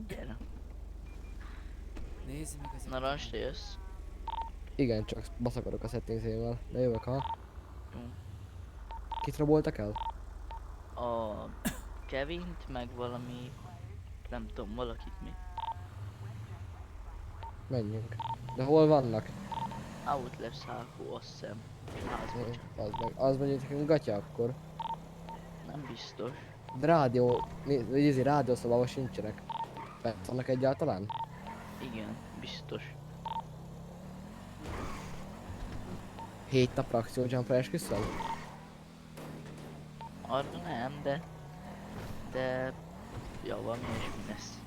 Gyere. Nézd meg ezeket. Narancs, te jössz? Igen, csak baszakodok a settingzével, de jövök, ha? Jó. Kit raboltak el? A Kevint, meg valami, nem tudom, valakit mi. Menjünk. De hol vannak? Outlast hákó, azt hiszem. Házba. Az mondjuk nekünk gatya akkor. Nem biztos. De rádiószobában sincsenek. Bent vannak egyáltalán? Igen, biztos. 7 napra akciójumper esküszöl? Arra nem, de ja, valami ilyesmi lesz.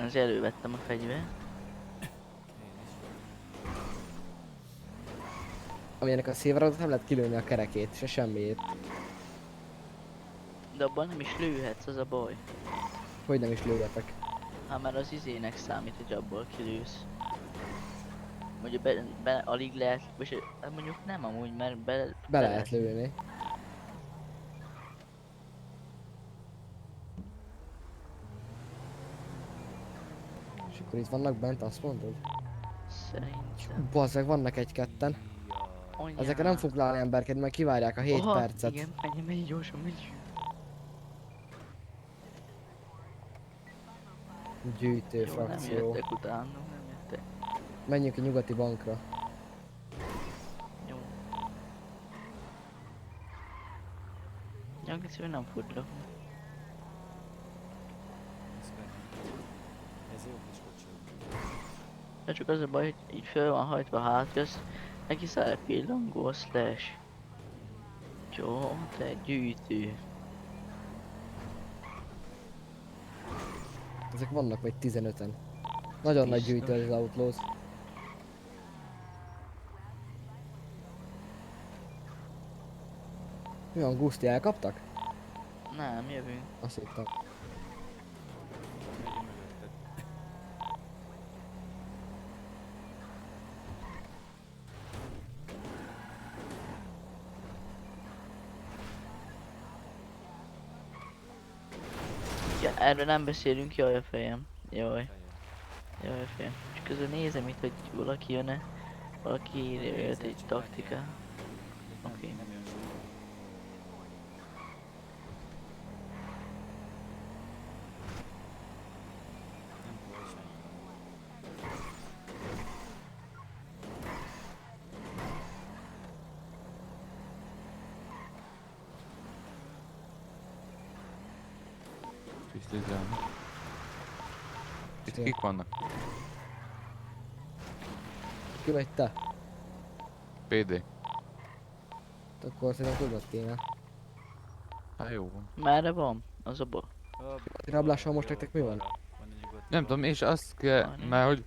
Az elővettem a fegyvert. Amilyenek a szilvarodot nem lehet kilőni a kerekét, se semmiét. De abban nem is lőhetsz, az a baj. Hogy nem is lőhetek? Hát már az izének számít, hogy abból kilősz. Mondjuk alig lehet, vagy mondjuk nem amúgy, mert Be lehet lőni. És akkor itt vannak bent, azt mondod? Szerintem. Bazzeg, vannak egy-ketten. Anyám. Ezekre nem fogok lálni emberként, mert kivárják a 7 Aha, percet. igen, menj gyorsan, menj. Gyűjtő Jó, frakció. nem jöttek utána, nem jöttek. Menjünk a nyugati bankra. Jó. Nyugati nem fordulok. Ez jó kis kocsi. De csak az a baj, hogy így föl van hajtva hátközt, neki száll pillangó a slash. Jó, te gyűjtő. Ezek vannak vagy 15-en. Nagyon nagy gyűjtő az Outlaws. Mi van, Guszti, elkaptak? Nem, jövünk. Azt hittem. Ja, erről nem beszélünk, jaj a fejem. Jaj. Jaj a fejem. Csak közben nézem itt, hogy valaki jön-e. Valaki írja jött egy taktika. Oké. Tisztízelni. Itt kik vannak? Ki vagy te? PD. Akkor szerintem tudod kéne. Hát jó van. Merre van? Az a bal. Rablással most nektek mi van? Nem tudom, és azt kell, mert hogy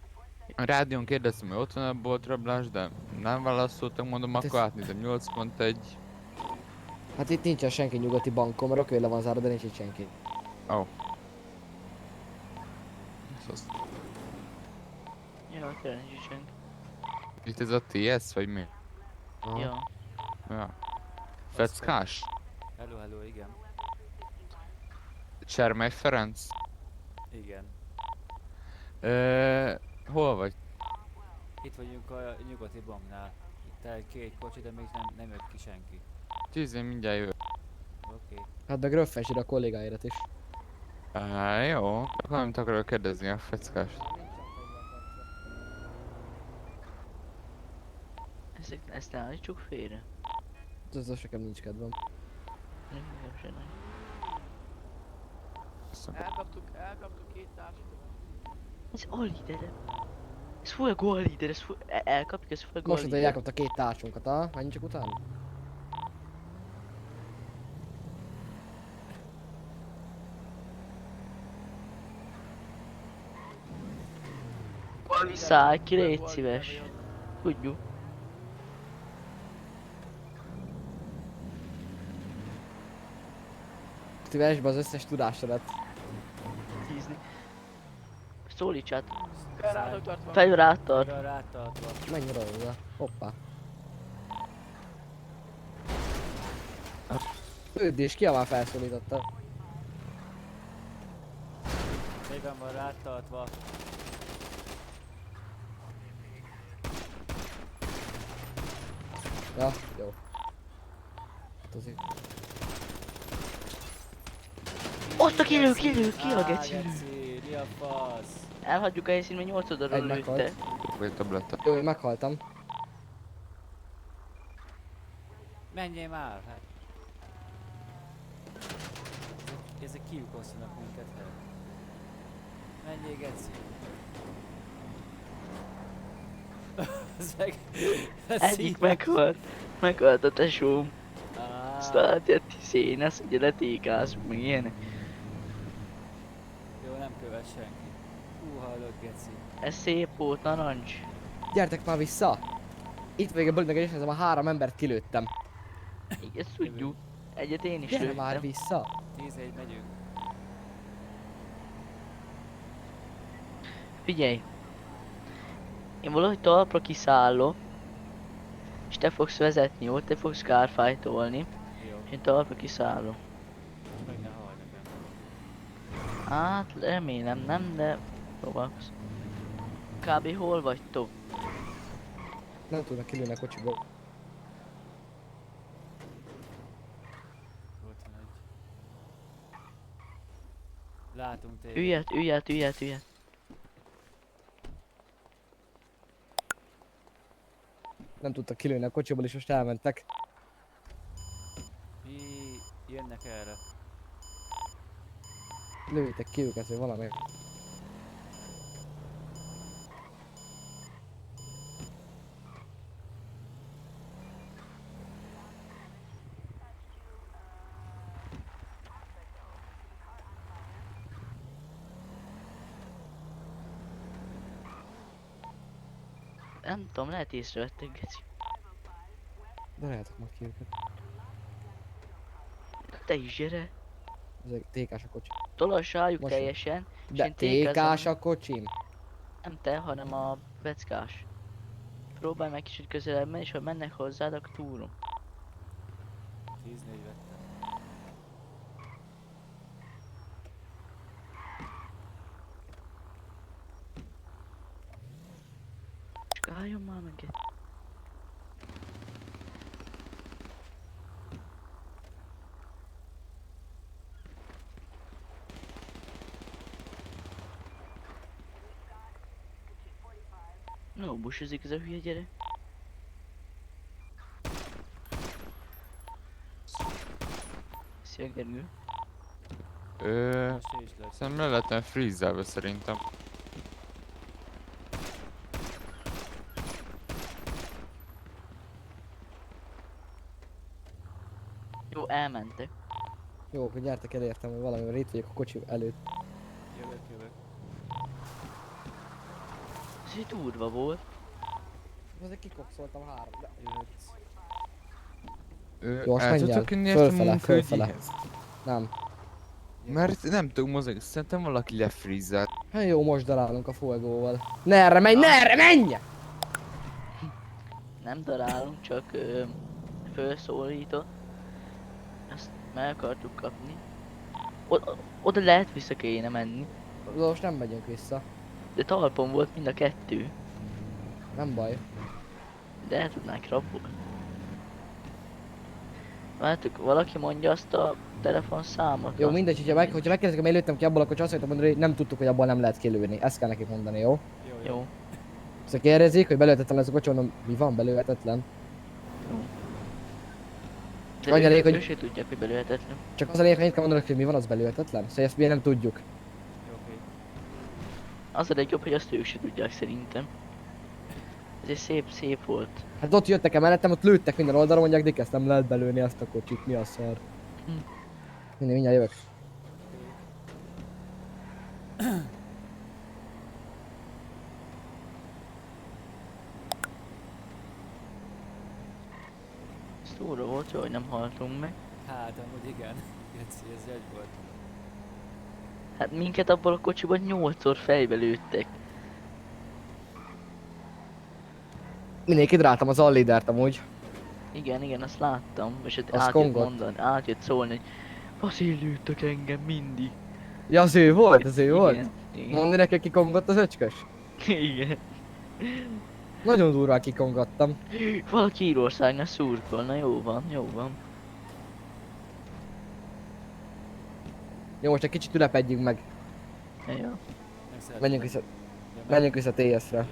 a rádión kérdeztem, hogy ott van a boltrablás, de nem válaszoltak, mondom, Hát akkor ez- átnézem 8.1. Hát itt nincsen senki nyugati bankon, mert Rockville le van zárva, de nincs itt senki. Ó. Oh. Ja, tényleg nincs senki. Itt ez a TS, vagy mi? Ja. Ja. Feckás? Hello, igen. Csermely Ferenc? Igen. Hol vagy? Itt vagyunk a nyugati banknál. Itt el két kocsi, de még nem jött ki senki. Én mindjárt jövök. Oké. Hát meg röffensír a kollégáirat is. Jó. Valamit akarok kérdezni a feckást. Ezt ne állítsuk félre. Az nekem nincs kedvem. Nem, sem nem. Elkaptuk két társunkat. Ez alidere. Ez fuego alidere, ez elkapjuk, ez fuego Most, hogy alidere. elkapta két társunkat, ha? Menjünk csak utána? Szállj ki, légy szíves. Tudjuk. Szívesd be az összes tudásodat. Tízni. Szólítsát. Rátok tartva. Fegyver áttart. Menj oda. Hoppá. Lődés, ki a már felszólította?Ében van rátartva. Ja, jó. Hát azért. Ott a kilő, ki a geci? Mi a fasz? Elhagyjuk a helyszínt, mert 8 oldalról Egy lőtte. meghalt. Vagy tabletta. Jó, én meghaltam. Menjél már! Hát. Ezek kiukosztanak minket fel. Menjél, geci! Egyik meghalt. Meghalt a tesóm. Aztán átjött szénesz, ugye letékázunk, meg ilyenek. Jó, nem követ senki. Hallod, geci. Ez szép volt, narancs. Gyertek már vissza! Itt vagyok a bulitnak, és ezzel már 3 embert kilőttem. Igen, ezt tudjuk. Egyet én is Gyere lőttem. már vissza! 10-1 megyünk. Figyelj. Én valahogy talpra kiszállok. És te fogsz vezetni, ott te fogsz kárfájtolni. És én talpra kiszállok. Meg ne hallj nekem. Hát remélem nem, de próbálkozz. Kb. Hol vagytok? Nem tudnak kilőni a kocsiból. Ott van egy. Látunk téged. Üljed. Nem tudtak kilőni a kocsiból, és most elmentek. Mi jönnek erre? Lőjétek ki őket, vagy valami. Nem tudom, lehet észrevettek, geci. De lehetek majd ki őket. Te is gyere. Ezek TK-s a kocsi. Tolassáljuk Most- teljesen. és De én tékezem. TK-s a kocsim? Nem te, hanem a beckás. Próbálj meg kicsit közelebb menni, és ha mennek hozzád, akkor túrom. 10-4 vettem. Csak álljon már meg egy. No, busozik ez a hülye gyerek. Szia Gergő. Szerintem le lehetne freezelve szerintem. Jó, elmentek. Jó, akkor gyertek elértem, hogy valamivel itt vagyok a kocsi előtt. Jövök. Ez így durva volt. Azért kikokszoltam 3, de... Ö, Jó, azt el menj el. tudtok inni ezt a Fölfele, fölfele. munkaügyihez? Nem. Mert nem tudok mozogni, szerintem valaki lefreezelt. Hát jó, most darálunk a folgóval. Ne erre menj! Nem darálunk, csak felszólított. Ezt meg akartuk kapni. Oda lehet vissza kéne menni. De most nem megyünk vissza. De talpon volt mind a kettő. Nem baj. De el tudnánk rabolni. Vártuk, valaki mondja azt a telefonszámot. Jó, mindegy, hogyha megkérdezik, hogy lőttem ki abból, akkor csak azt fogom mondani, hogy nem tudtuk, hogy abból nem lehet kilőni. Ezt kell nekik mondani, jó? Jó. Szóval kérdezik, hogy belőhetetlen lesz a kocsi, mondom, mi van belőhetetlen? De Annyi elég, hogy- ők se tudják, hogy belőhetetlen. Csak az a lényeg, hogy itt kell mondanak, hogy mi van, az belőhetetlen. Szóval ezt mi nem tudjuk. Az a legjobb, hogy azt ők se tudják szerintem. Ez egy szép volt. Hát ott jöttek el mellettem, ott lőttek minden oldalon, mondják, Dick, ezt nem lehet belőni ezt a kocsit, mi a szar. Mindjárt jövök. Ez túra volt, jó, hogy nem haltunk meg. Hát, amúgy igen. Geci, ez egy volt. Hát minket abból a kocsiban 8-szor fejbe lőttek. Mindenkit ráltam az allidert amúgy. Igen, azt láttam. És ott Az átjött kongott. mondani, átjött szólni, hogy azért lőttek engem mindig. Ja, az ő volt, az ő volt? Igen. Mondni neki, kikongott az öcskös? Igen. Nagyon durván kikongattam. Valaki Írországnál szurkol, na jó van. Jó, most egy kicsit ülepedjünk meg. Ja. Menjünk vissza TS-re.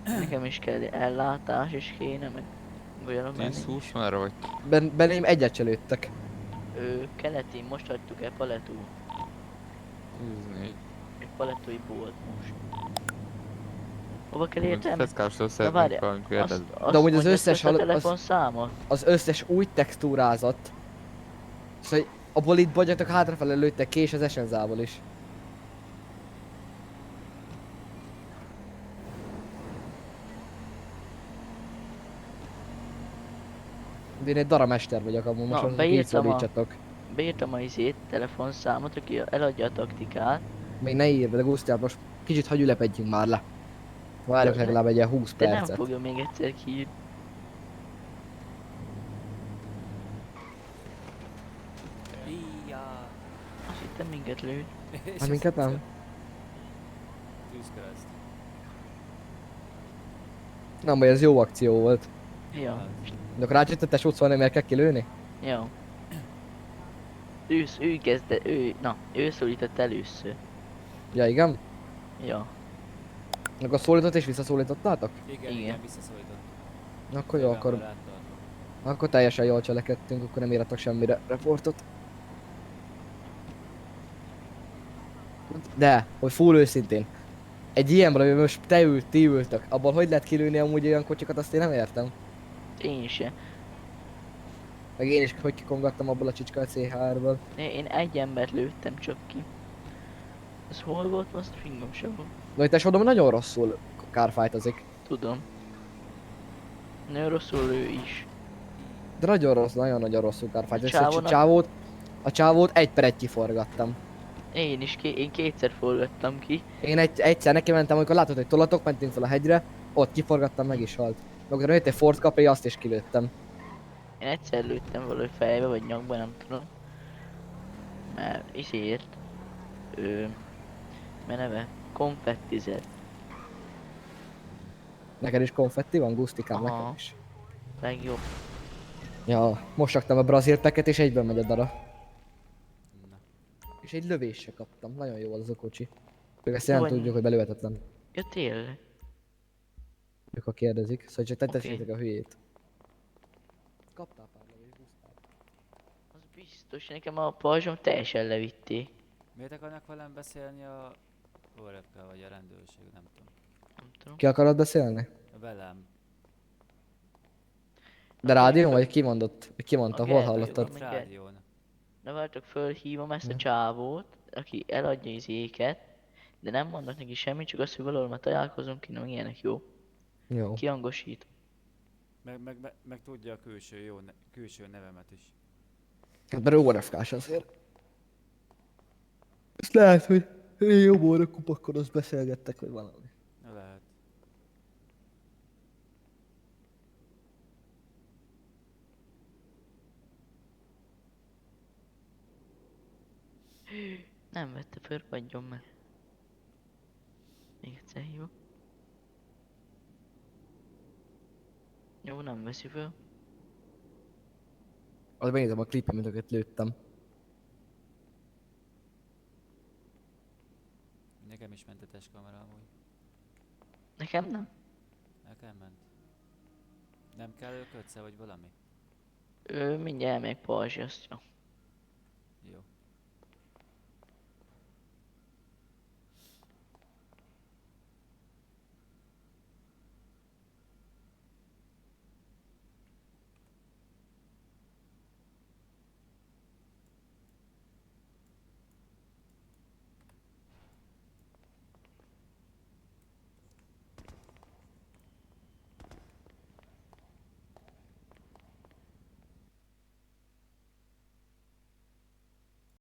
Nekem is kell ellátás is kéne, meg olyan menni. 10-20 merre vagy? Benném egyet se lőttek. Keleti, most hagytuk el Paletú. 14. Egy paletúi bolt most. Hova kell értem? Feszkástól Na szeretnénk várj, valamit azt kérdezni. De amúgy az mondja, összes ezt a az, telefonszámot? az összes új textúrázott. Szóval abból itt bagyatok hátrafele lőttek ki, és az Essenzából is. De én egy daramester vagyok amúgy, most Na, most beírtam szólítsatok. Beírtam a telefonszámot, aki eladja a taktikát. Még ne írd be, de Gusztiát most kicsit hagyj ülepedjünk már le. Várjunk legalább egy ilyen 20 De nem percet. fogja még egyszer kiírni. Íjjá. Azt hittem minket lőd. Hát minket nem? Tűzkereszt. Nem baj, ez jó akció volt. Ja. De akkor rácsüttetes utcolni, miért kell kilőni? Jó. Ő szólított először. Ja, igen? Ja. Akkor szólított és visszaszólítottátok? Igen, visszaszólított. Akkor jó, akkor teljesen jól cselekedtünk, akkor nem írtak semmire reportot. De, hogy full őszintén, egy ilyenből, amiben most ti ültök, abban hogy lehet kilőni amúgy olyan kocsikat, azt én nem értem. Én se. Meg én is hogy kikongattam abból a csicska CHR-ből. Én egy embert lőttem csak ki. Ez hol volt? Azt fingom sem volt. De itt esodom nagyon rosszul kárfájtozik. Tudom. Nagyon rosszul ő is. De nagyon rossz, nagyon rosszul kárfájtozik. Csávónak- A csávót 1/1 kiforgattam. Én is, én kétszer forgattam ki. Én egyszer neki mentem, amikor látod, hogy tolatok, mentünk fel a hegyre, ott kiforgattam, meg is halt. Amikor jött egy Ford Capri, azt is kilőttem. Én egyszer lőttem valahogy fejbe vagy nyakba, nem tudom. Mert izért. Neve? Konfettizett. Neked is konfetti van, Gusztikám, Aha. nekem is. Legjobb. Ja, most raktam a brazil peket és egyben megy a dara. És egy lövésre kaptam, nagyon jó az a kocsi. Még ezt nem Vagy- tudjuk, hogy belőhetetlen. Ja tényleg. Ők ha kérdezik, szóval csak Oké. tessétek a hülyét. Kaptál pár lövést, Gusztáv? Az biztos, nekem a pajzsom teljesen levitték. Miért akarnak velem beszélni a ORFK vagy a rendőrség, nem tudom. Nem tudom. Ki akarod beszélni? Velem. De rádión vagy ki mondott? Ki mondta, A hol Gergő, hallottad? mindjárt. Rádión. Na vártok, fölhívom ezt a csávót, aki eladja az éket, de nem mondok neki semmit, csak azt, hogy valahol már találkozunk, nem ilyenek, jó? Jó. Kihangosít. Meg tudja a külső nevemet is. Hát mert ORFK-s azért. Ezt lehet, hogy én jobb óra kupakon azt beszélgettek, vagy valami. Lehet. Nem vette föl, adjon meg. Még egyszer hívok. Jó, nem veszi föl. Az megnézem a klipet, mint akiket lőttem. Nekem is ment a testkamera amúgy. Nekem nem. Nekem ment. Nem kell kötsze vagy valami? Mindjárt elmegyek pajzsasztja.